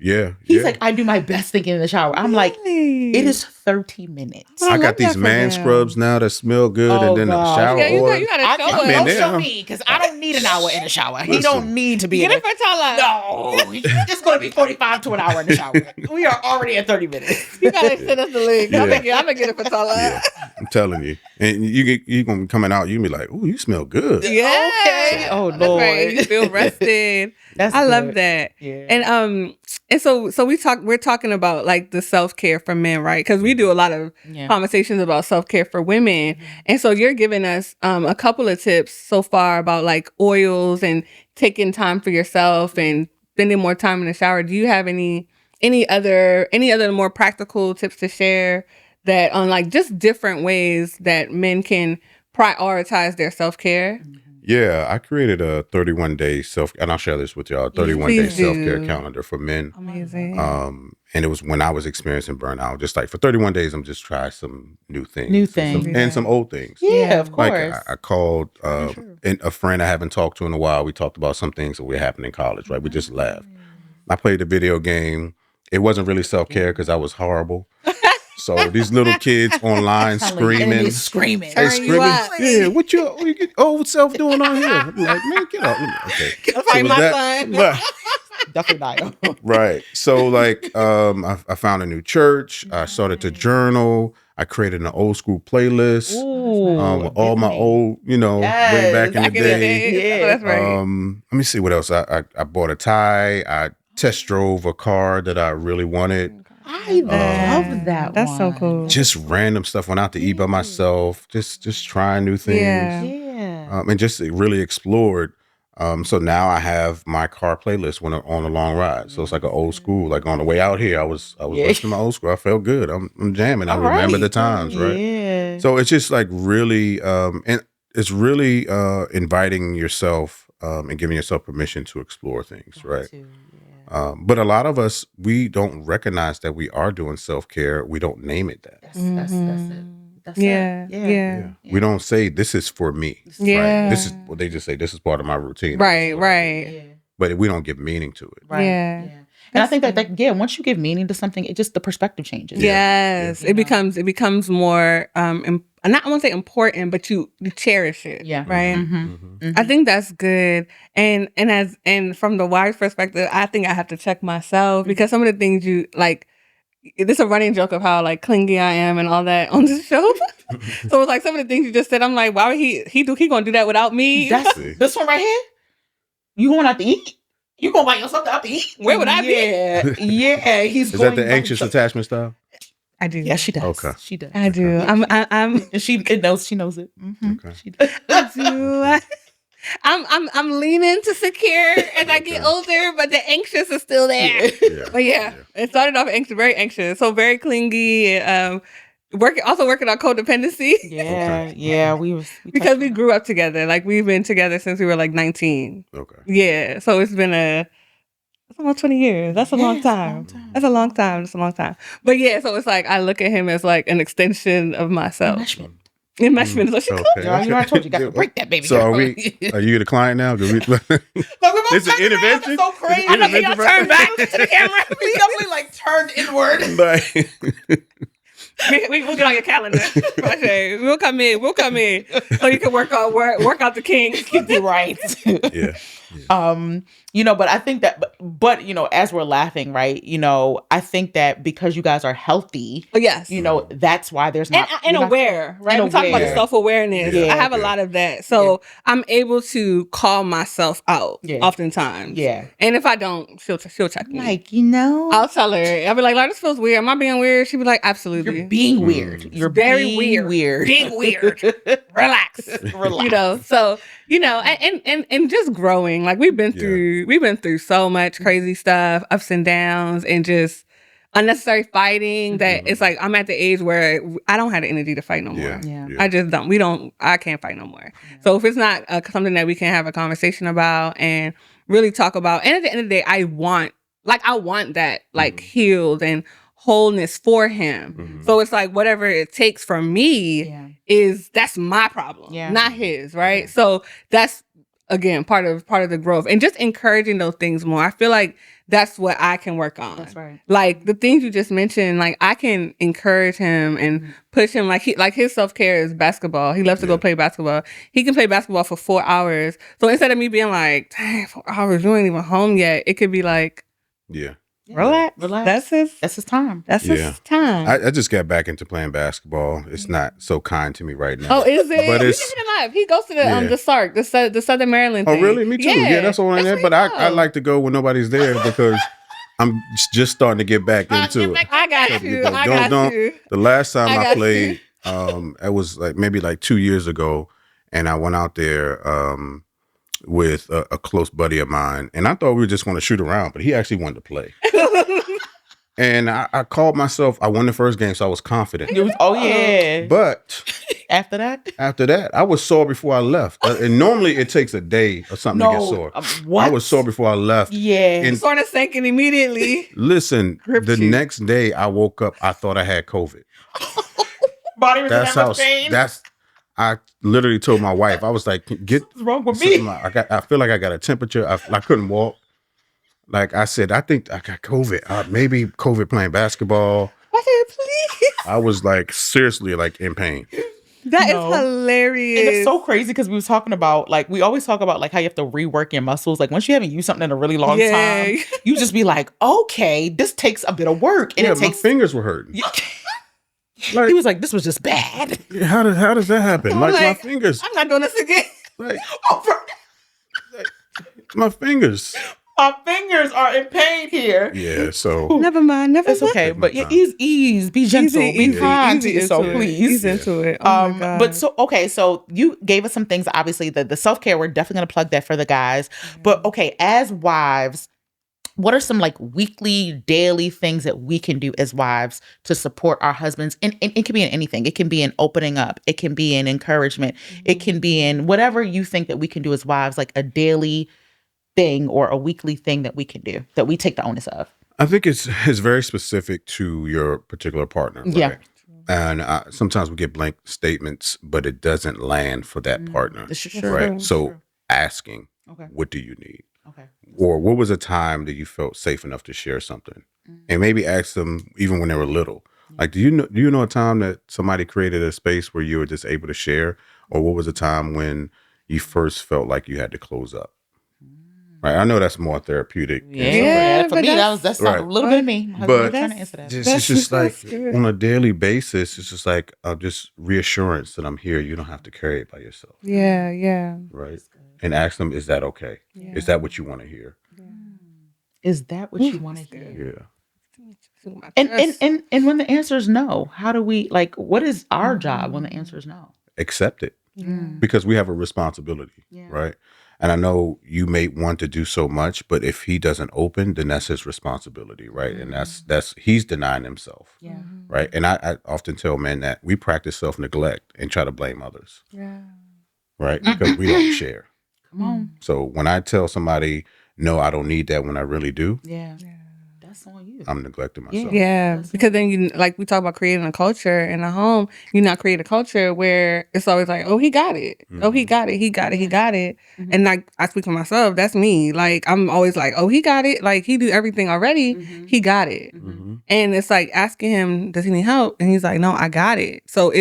Yeah. He's like, I do my best thinking in the shower. I'm like, it is 30 minutes. I I love got these that for man them. scrubs now that smell good, Oh, and then the gosh. shower Yeah, you oil. gotta I show can, I'm in don't there. show me because I don't need an hour in the shower. He Listen. don't need to be Get in it for Tala. No, it's going to be 45 to an hour in the shower. We are already at 30 minutes. You gotta send us the link. Yeah. I'm gonna get it for Tala. Yeah, I'm telling you, and you gonna be coming out. You be like, "Ooh, you smell good." Yeah. Okay. Oh, That's right. Lord. You feel rested. That's I love good. that. Yeah. And so we're talking about like the self-care for men, right? Because we do a lot of Yeah. conversations about self-care for women. And so you're giving us a couple of tips so far about like oils and taking time for yourself and spending more time in the shower. Do you have any other more practical tips to share that on like just different ways that men can prioritize their self-care? Yeah, I created a 31-day and I'll share this with y'all. 31-day Please do. self-care calendar for men. Amazing. And it was when I was experiencing burnout. Just like for 31 days, I'm just trying some new things, New and things. and some old things. Yeah, of course. Like I called and a friend I haven't talked to in a while. We talked about some things that were happening in college. Right, we just laughed. I played a video game. It wasn't really self-care because I was horrible. So these little kids online And screaming. they screaming. They Turn you screaming, up. yeah, what your old self doing on here? I'm like, man, get up. Okay. That's like was my that- son. Right. Definitely not. Right. So like I found a new church. I started to journal. I created an old school playlist. Ooh, With all my Disney. old, way Yes, back in the Back in the day. day. Yeah. That's right. Let me see what else. I bought a tie. I test drove a car that I really wanted. I love that. That's so one. cool. Just random stuff. Went out to eat by myself. Just trying new things. Yeah. Yeah. And just really explored. So now I have my car playlist when I'm on a long ride. So it's like an old school. Like on the way out here, I was Yeah. listening to my old school. I felt good. I'm jamming. I All remember right. the times, right? Yeah. So it's just like really, and it's really inviting yourself and giving yourself permission to explore things, right? But a lot of us, we don't recognize that we are doing self-care. We don't name it that. That's it. That's Yeah. it. Yeah. We don't say this is for me. Yeah. Right? This is what they just say. This is part of my routine. Right, right. Yeah. But we don't give meaning to it. Right. Yeah. And I think that once you give meaning to something, it just the perspective changes. Yes. Yeah. It becomes more not I won't say important, but you cherish it. Yeah. Right. Mm-hmm. I think that's good. And from the wife's perspective, I think I have to check myself because some of the things you like, this is a running joke of how like clingy I am and all that on this show. So it's like some of the things you just said, I'm like, why would he gonna do that without me? That's See? this one right here. You going out to eat? You gonna buy yourself out to eat? Where would I be? Yeah, yeah. He's Is going that the by anxious himself. attachment style? I do. Yeah, she does. Okay. She does. I do. I'm And she knows. She knows it. Mhm. Okay. She does. I do. I'm leaning to secure as I get Okay. older, but the anxious is still there. Yeah. But yeah, it started off very anxious, so very clingy. Working on codependency Yeah, yeah. We because we grew up together. Like we've been together since we were like 19. Okay. Yeah, so it's been it's almost 20 years. That's a long time. That's a long time. But yeah, so it's like I look at him as like an extension of myself. Enmeshment. Enmeshment is what she Okay. called it. Girl, you know I told you got to break that baby. So girl. are you the client now? Do we, Look, we're both It's an turning around. intervention? It's so crazy. I know, can y'all Intervention, turn back to the camera? We definitely like turned inward. like, We'll get on your calendar. Okay, we'll come in. So you can work out the kinks. Right. yeah. But I think that, but as we're laughing, right, I think that because you guys are healthy, Oh, yes. that's why there's not. And you're not- aware, right? and We talk about aware. self-awareness. Yeah. I have a lot of that. So I'm able to call myself out oftentimes. Yeah. And if I don't, she'll check me. Like, I'll tell her. I'll be like, this feels weird. Am I being weird? She'll be like, absolutely. you're being weird. You're very being weird. Being weird. Relax. Relax. So, and just growing. Like we've been through so much crazy stuff, ups and downs, and just unnecessary fighting that it's like I'm at the age where I don't have the energy to fight no more. Yeah. I just don't. I can't fight no more. Yeah. So if it's not something that we can have a conversation about and really talk about, and at the end of the day, I want that healed and wholeness for him. So it's like whatever it takes for me that's my problem, not his, right? So that's again part of the growth and just encouraging those things more. I feel like that's what I can work on. That's right. Like the things you just mentioned, like I can encourage him and push him. Like his self-care is basketball. He loves to go play basketball. He can play basketball for 4 hours. So instead of me being like, dang, 4 hours, you ain't even home yet, it could be like, relax. That's his time. That's his time. I just got back into playing basketball. It's not so kind to me right now. Oh, is it? But He's living life. He goes to the SARC, the Southern Maryland thing. Oh, really? Me too. Yeah, that's all in there. But I like to go when nobody's there because I'm just starting to get back into it. I got you. The last time I played, it was maybe 2 years ago, and I went out there with a close buddy of mine, and I thought we were just going to shoot around, but he actually wanted to play. And I called myself. I won the first game, so I was confident. But after that, I was sore before I left. And normally it takes a day or something to get sore. I was sore before I left. Yeah, and sort of sinking immediately. Listen, the next day I woke up. I thought I had COVID. Body was in that much pain. I literally told my wife. I was like, "What's wrong with me? I feel like I got a temperature. I couldn't walk. Like I said, I think I got COVID. Maybe COVID playing basketball. I said, please. I was seriously in pain. That is hilarious. And it's so crazy because we always talk about how you have to rework your muscles. Like once you haven't used something in a really long time, you just be like, okay, this takes a bit of work. And my fingers were hurting. He was like, this was just bad. How does that happen? My fingers. I'm not doing this again. My fingers. My fingers are in pain here. Yeah, so never mind. It's okay, but ease, be gentle, be kind to yourself, please. Ease into it. Oh my God. But so you gave us some things. Obviously, the self-care. We're definitely gonna plug that for the guys. But okay, as wives, what are some weekly, daily things that we can do as wives to support our husbands? And it can be in anything. It can be in opening up. It can be in encouragement. It can be in whatever you think that we can do as wives, like a daily thing or a weekly thing that we can do that we take the onus of. I think it's very specific to your particular partner. Right? Yeah. And sometimes we get blank statements, but it doesn't land for that partner. This is true. Right. So asking, what do you need? Okay. Or what was a time that you felt safe enough to share something? And maybe ask them even when they were little. Like, do you know a time that somebody created a space where you were just able to share? Or what was a time when you first felt like you had to close up? Right, I know that's more therapeutic. Yeah, for me, that's a little bit of me. But trying to answer that. It's just on a daily basis, it's just just reassurance that I'm here. You don't have to carry it by yourself. Yeah. Right, and ask them, is that okay? Yeah. Is that what you want to hear? Yeah. Is that what you want to hear? Yeah. And when the answer is no, how do we what is our job when the answer is no? Accept it, because we have a responsibility, right? And I know you may want to do so much, but if he doesn't open, then that's his responsibility, right? And that's he's denying himself, right? And I often tell men that we practice self-neglect and try to blame others, right? Because we don't share. Come on. So when I tell somebody, no, I don't need that when I really do, That's on you. I'm neglecting myself. Yeah, because then you, like we talk about creating a culture in a home, you not create a culture where it's always like, oh, he got it. Oh, he got it. He got it. He got it. And like, I speak for myself, that's me. Like, I'm always like, oh, he got it. Like, he do everything already. He got it. And it's like asking him, does he need help? And he's like, no, I got it. So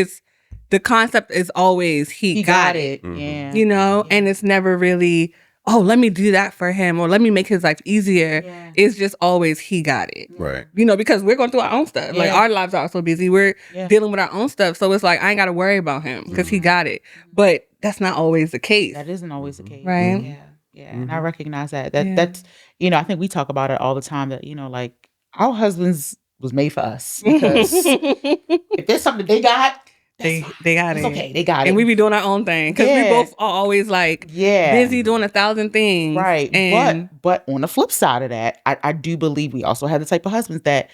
the concept is always he got it. Yeah. You know, and it's never really, oh, let me do that for him or let me make his life easier. Yeah. It's just always he got it. Right. You know, because we're going through our own stuff. Like, our lives are so busy. We're dealing with our own stuff. So it's like, I ain't got to worry about him because he got it. But that's not always the case. That isn't always the case. Right. Yeah. Yeah. And I recognize that. That's, you know, I think we talk about it all the time that, you know, like our husbands was made for us because if there's something they got, they got it's it. okay. They got it. And we be doing our own thing because we both are always like busy doing 1,000 things. Right. And but on the flip side of that, I do believe we also have the type of husbands that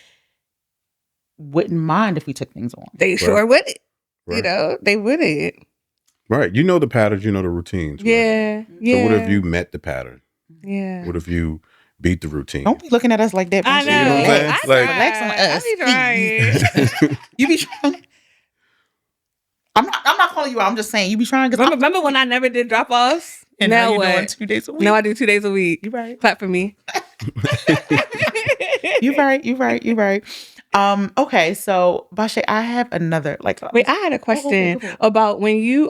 wouldn't mind if we took things on. They sure would it. Right. You know, they wouldn't. Right. You know the patterns, you know the routines. Right? Yeah. So what if you met the pattern? Yeah. What if you beat the routine? Don't be looking at us like that. I know. You know what I'm saying? I Relax on us. I be trying. You be trying. I'm not calling you out. I'm just saying you be trying. Remember when I never did drop offs? And now now you're what? doing 2 days a week. No, I do 2 days a week. You right. Clap for me. You right. Okay, so Bashe, I have another Wait, I had a question Go ahead. about when you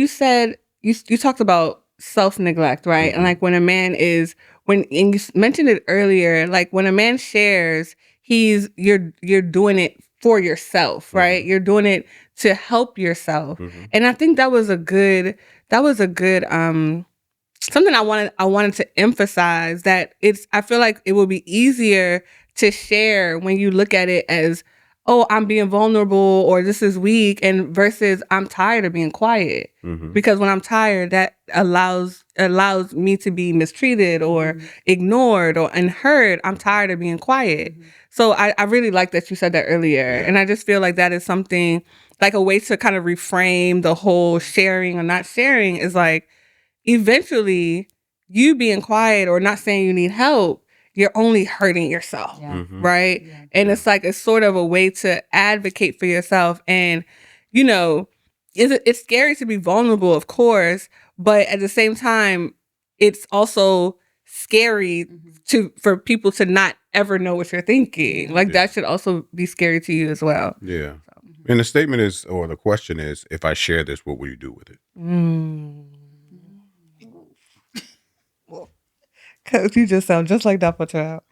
said you talked about self-neglect, right? And like when a man is and you mentioned it earlier, like when a man shares, you're doing it for yourself, right? You're doing it to help yourself. And I think that was a good something I wanted to emphasize, that I feel like it will be easier to share when you look at it as, oh, I'm being vulnerable or this is weak, and versus I'm tired of being quiet. Because when I'm tired, that allows me to be mistreated or ignored or unheard. I'm tired of being quiet. So I really like that you said that earlier. And I just feel like that is something, like a way to kind of reframe the whole sharing or not sharing is like, eventually you being quiet or not saying you need help, you're only hurting yourself, right? Yeah. And it's like, it's sort of a way to advocate for yourself. And, you know, it's scary to be vulnerable, of course, but at the same time, it's also scary for people to not ever know what you're thinking. Like that should also be scary to you as well. Yeah. And the statement is, or the question is, if I share this, what will you do with it? Because you just sound just like Dapper Child.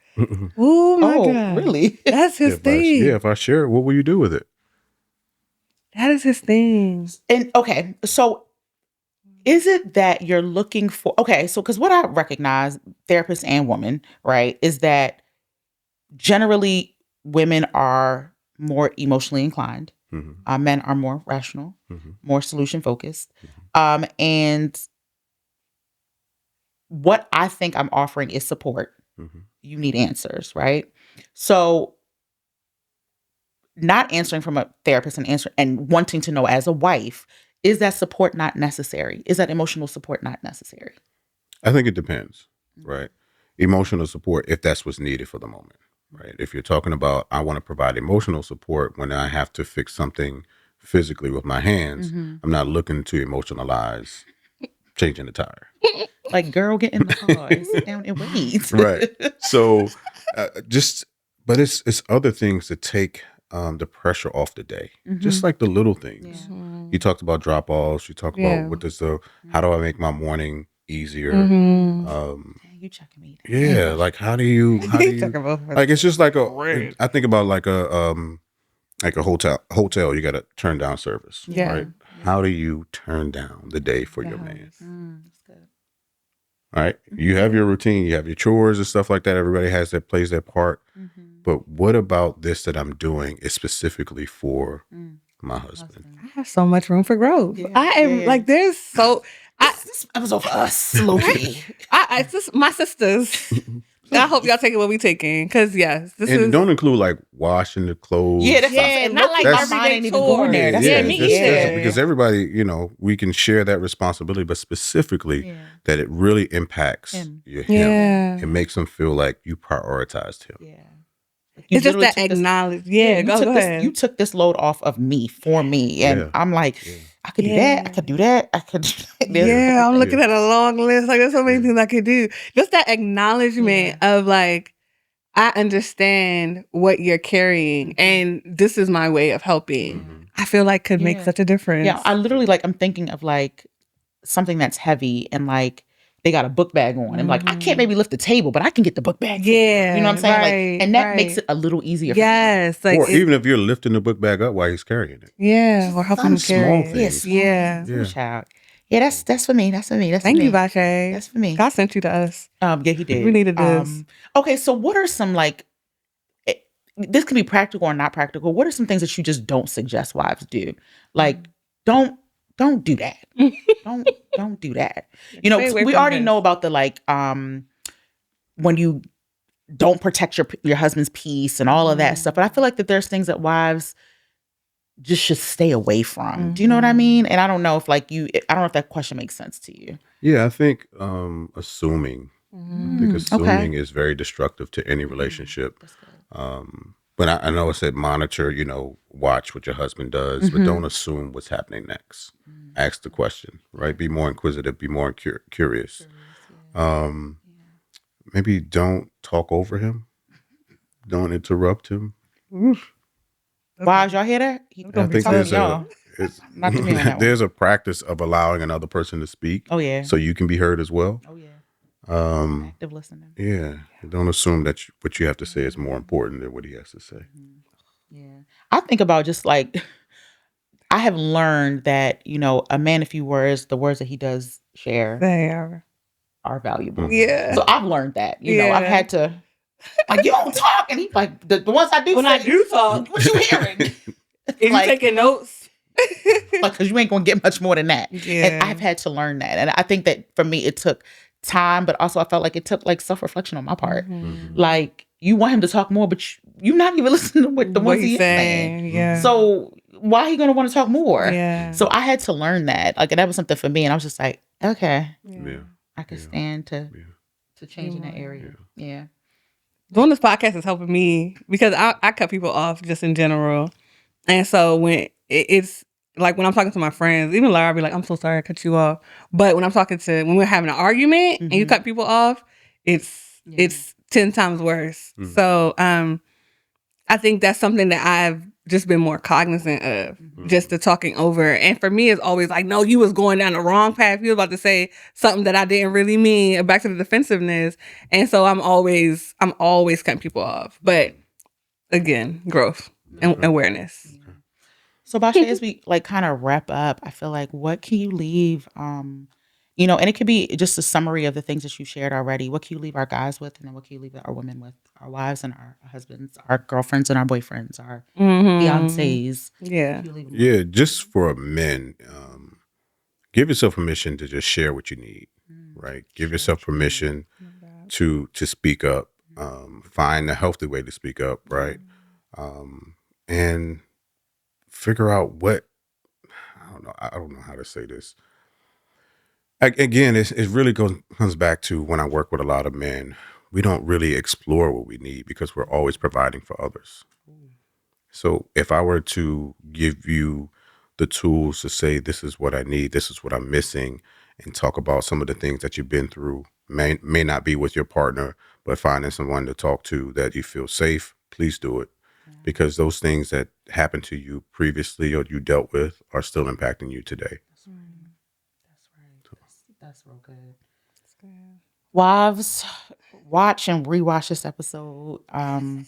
Oh my God. Really? That's his thing. If I share it, what will you do with it? That is his thing. And okay, so is it that you're looking for, so because what I recognize, therapists and women, right, is that generally women are more emotionally inclined. Men are more rational, more solution focused. And what I think I'm offering is support. You need answers, right? So not answering from a therapist and wanting to know as a wife, is that support not necessary? Is that emotional support not necessary? I think it depends, right? Emotional support, if that's what's needed for the moment, right? If you're talking about, I want to provide emotional support when I have to fix something physically with my hands, I'm not looking to emotionalize changing the tire. Like, girl, get in the car and sit down and wait. Right. So but it's other things that take the pressure off the day. Just like the little things. Yeah. You talked about drop-offs. You talk about how do I make my morning easier? You checking me. Yeah. Like, how do you like, it's just like I think about like a hotel, you got to turn down service, right? How do you turn down the day for your man? That's good. All right. You have your routine, you have your chores and stuff like that. Everybody plays their part. But what about this that I'm doing is specifically for my husband? I have so much room for growth. Yeah. I am like, there's so... This episode for us, low-key. It's just my sisters. I hope y'all taking what we taking, because yes, this And is don't include like washing the clothes. Yeah, that's what I'm Yeah, saying. Not like that's- my mind ain't even everyday going there. chores. That's Yeah, what me I mean. either. Because everybody, we can share that responsibility, but specifically Yeah. that it really impacts Him. him. Yeah. It makes him feel like you prioritized him. Yeah. It's just literally that took this- acknowledge. Yeah, you go took this. ahead. You took this load off of me for me, and Yeah. I'm like, Yeah. I could do that. I could do that. I could. Yeah, I'm looking at a long list. Like, there's so many Yeah. things I could do. Just that acknowledgement of like, I understand what you're carrying, and this is my way of helping. Mhm. I feel like could make Yeah. such a difference. Yeah, I literally like. I'm thinking of like something that's heavy and like they got a book bag on. I'm like, I can't maybe lift the table, but I can get the book bag. Yeah, You know what I'm saying? right, like, and that makes right. it a little easier. Yes, like Or even if you're lifting the book bag up while he's carrying it. yeah, or helping him Some carry. small it. things. Yeah. Yeah, child. Yeah, that's for me. That's for me. That's Thank for you, me. Bache. That's for me. God sent you to us. Yeah, he did. We needed this. Okay, so what are some like? This can be practical or not practical. What are some things that you just don't suggest wives do? Like, don't do that. don't do that. You know, Stay away we from already this. know about the like when you don't protect your husband's peace and all of that stuff. But I feel like that there's things that wives just should stay away from. Do you know what I mean? And I don't know if I don't know if that question makes sense to you. Yeah, I think assuming. I think assuming Okay. is very destructive to any relationship. But I know I said monitor, watch what your husband does, but don't assume what's happening next. Ask the question, right? Be more inquisitive, be more curious. Maybe don't talk over him. Don't interrupt him. Wives, y'all hear that? I think there's y'all. Not to me on that one. there's a practice of allowing another person to speak. Oh yeah. So you can be heard as well. Oh yeah. Active listening. Yeah. Don't assume that what you have to say is more important than what he has to say. Yeah. I think about just like I have learned that, a man, if you words, the words that he does share They are. are valuable. Yeah. So I've learned that. I've Yeah. had to like you don't talk, and he's like the ones I do. When say, I do talk, what you hearing? if like- you taking notes, Like, because you ain't gonna get much more than that. Yeah. And I've had to learn that, and I think that for me it took time, but also I felt like it took like self-reflection on my part. Like you want him to talk more, but you're not even listening to what the what ones he's he's saying. Yeah. So why he gonna want to talk more? yeah. So I had to learn that. Like, and that was something for me, and I was just like, okay, Yeah. I could stand to change in Yeah. that area. Yeah. Doing this podcast is helping me because I cut people off just in general. And so when it's like when I'm talking to my friends, even Lara be like, I'm so sorry I cut you off. But when when we're having an argument and you cut people off, it's 10 times worse. So I think that's something that I've just been more cognizant of, just the talking over. And for me, it's always like, no, you was going down the wrong path. You was about to say something that I didn't really mean, back to the defensiveness. And so I'm always cutting people off. But again, growth and awareness. So Basha, as we like kind of wrap up, I feel like what can you leave? And it could be just a summary of the things that you shared already. What can you leave our guys with, and then what can you leave our women with, our wives and our husbands, our girlfriends and our boyfriends, our fiancés? Yeah. Yeah, just for men, give yourself permission to just share what you need, right? Give yourself permission to speak up. Find a healthy way to speak up, right? And figure out what I don't know how to say this. Again, it really comes back to when I work with a lot of men, we don't really explore what we need because we're always providing for others. So if I were to give you the tools to say, this is what I need, this is what I'm missing, and talk about some of the things that you've been through, may not be with your partner, but finding someone to talk to that you feel safe, please do it. Because those things that happened to you previously or you dealt with are still impacting you today. That's real good. Wives, watch and rewatch this episode. Play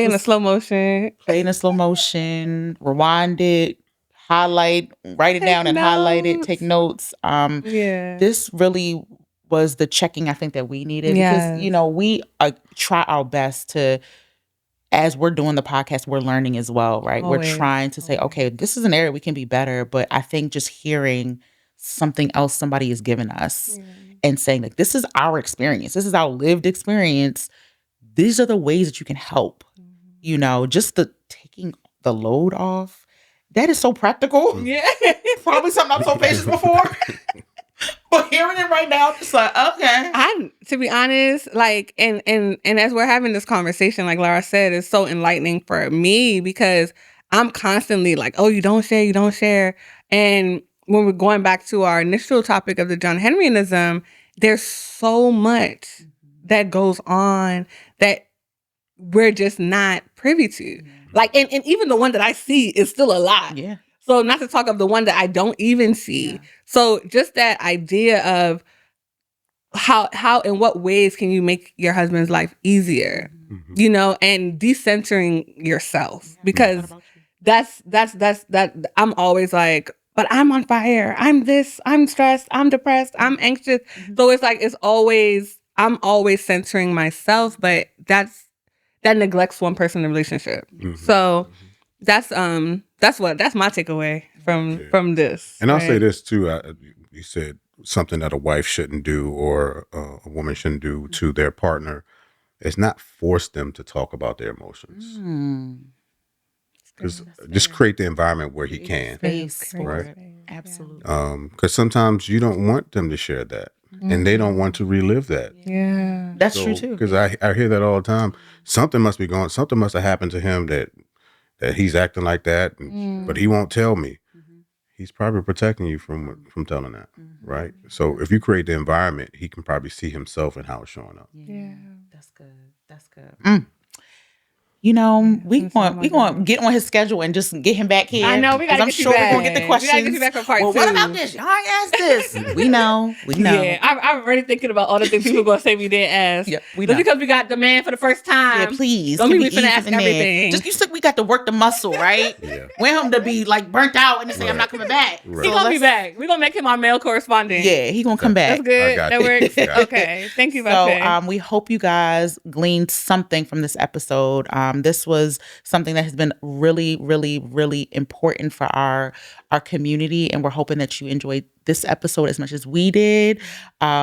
in the slow motion. Play in a slow motion, rewind it, highlight, write it down and highlight it, take notes. Yeah. This really was the checking I think that we needed because we try our best to, as we're doing the podcast, we're learning as well, right? Always. We're trying to say, okay, this is an area we can be better, but I think just hearing something else somebody has given us and saying, like, this is our experience. This is our lived experience. These are the ways that you can help. You know, just the taking the load off. That is so practical. Yeah. Probably something I've told patients before. But hearing it right now, it's like, okay. To be honest, like, and as we're having this conversation, like Lara said, it's so enlightening for me because I'm constantly like, oh, you don't share. And when we're going back to our initial topic of the John Henryism, there's so much that goes on that we're just not privy to. Like, and even the one that I see is still a lot. Yeah. So not to talk of the one that I don't even see. Yeah. So just that idea of how in what ways can you make your husband's life easier, you know, and decentering yourself, because that's I'm always like, but I'm on fire. I'm this, I'm stressed, I'm depressed, I'm anxious. So it's like, I'm always centering myself, but that neglects one person in the relationship. So that's my takeaway from this. And I'll say this too. You said something that a wife shouldn't do or a woman shouldn't do to their partner is not force them to talk about their emotions. Because just create the environment where he can. Space, right? Absolutely. Because sometimes you don't want them to share that, and they don't want to relive that. Yeah, that's true too. Because I hear that all the time. Something must be going. Something must have happened to him that he's acting like that, but he won't tell me. He's probably protecting you from telling that, right? So if you create the environment, he can probably see himself and how it's showing up. Yeah, that's good. That's good. You know, we going to get on his schedule and just get him back here. I know, we got to get you back. I'm sure we're going to get the questions. We got to get you back for part 2. What about this? Y'all ain't asked this. We know. Yeah, I'm already thinking about all the things people going to say we didn't ask. Yeah, we know. Just because we got the man for the first time. Yeah, please. Don't be finna ask everything. Just, you said we got to work the muscle, right? Yeah. Want him to be like burnt out and to say, I'm not coming back. Right. He going to be back. We're going to make him our male correspondent. Yeah, he going to come back. That's good. I got That you. works. Got you. Okay. Thank you, So Buffet. we hope you guys gleaned something from this episode. This was something that has been really, really, really important for our community, and we're hoping that you enjoyed this episode as much as we did.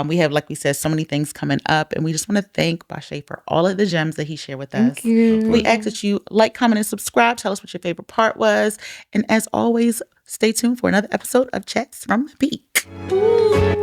We have, like we said, so many things coming up, and we just want to thank Bashe for all of the gems that he shared with us. Thank you. We ask that you like, comment, and subscribe. Tell us what your favorite part was, and as always, stay tuned for another episode of Chats from the Peak. Ooh.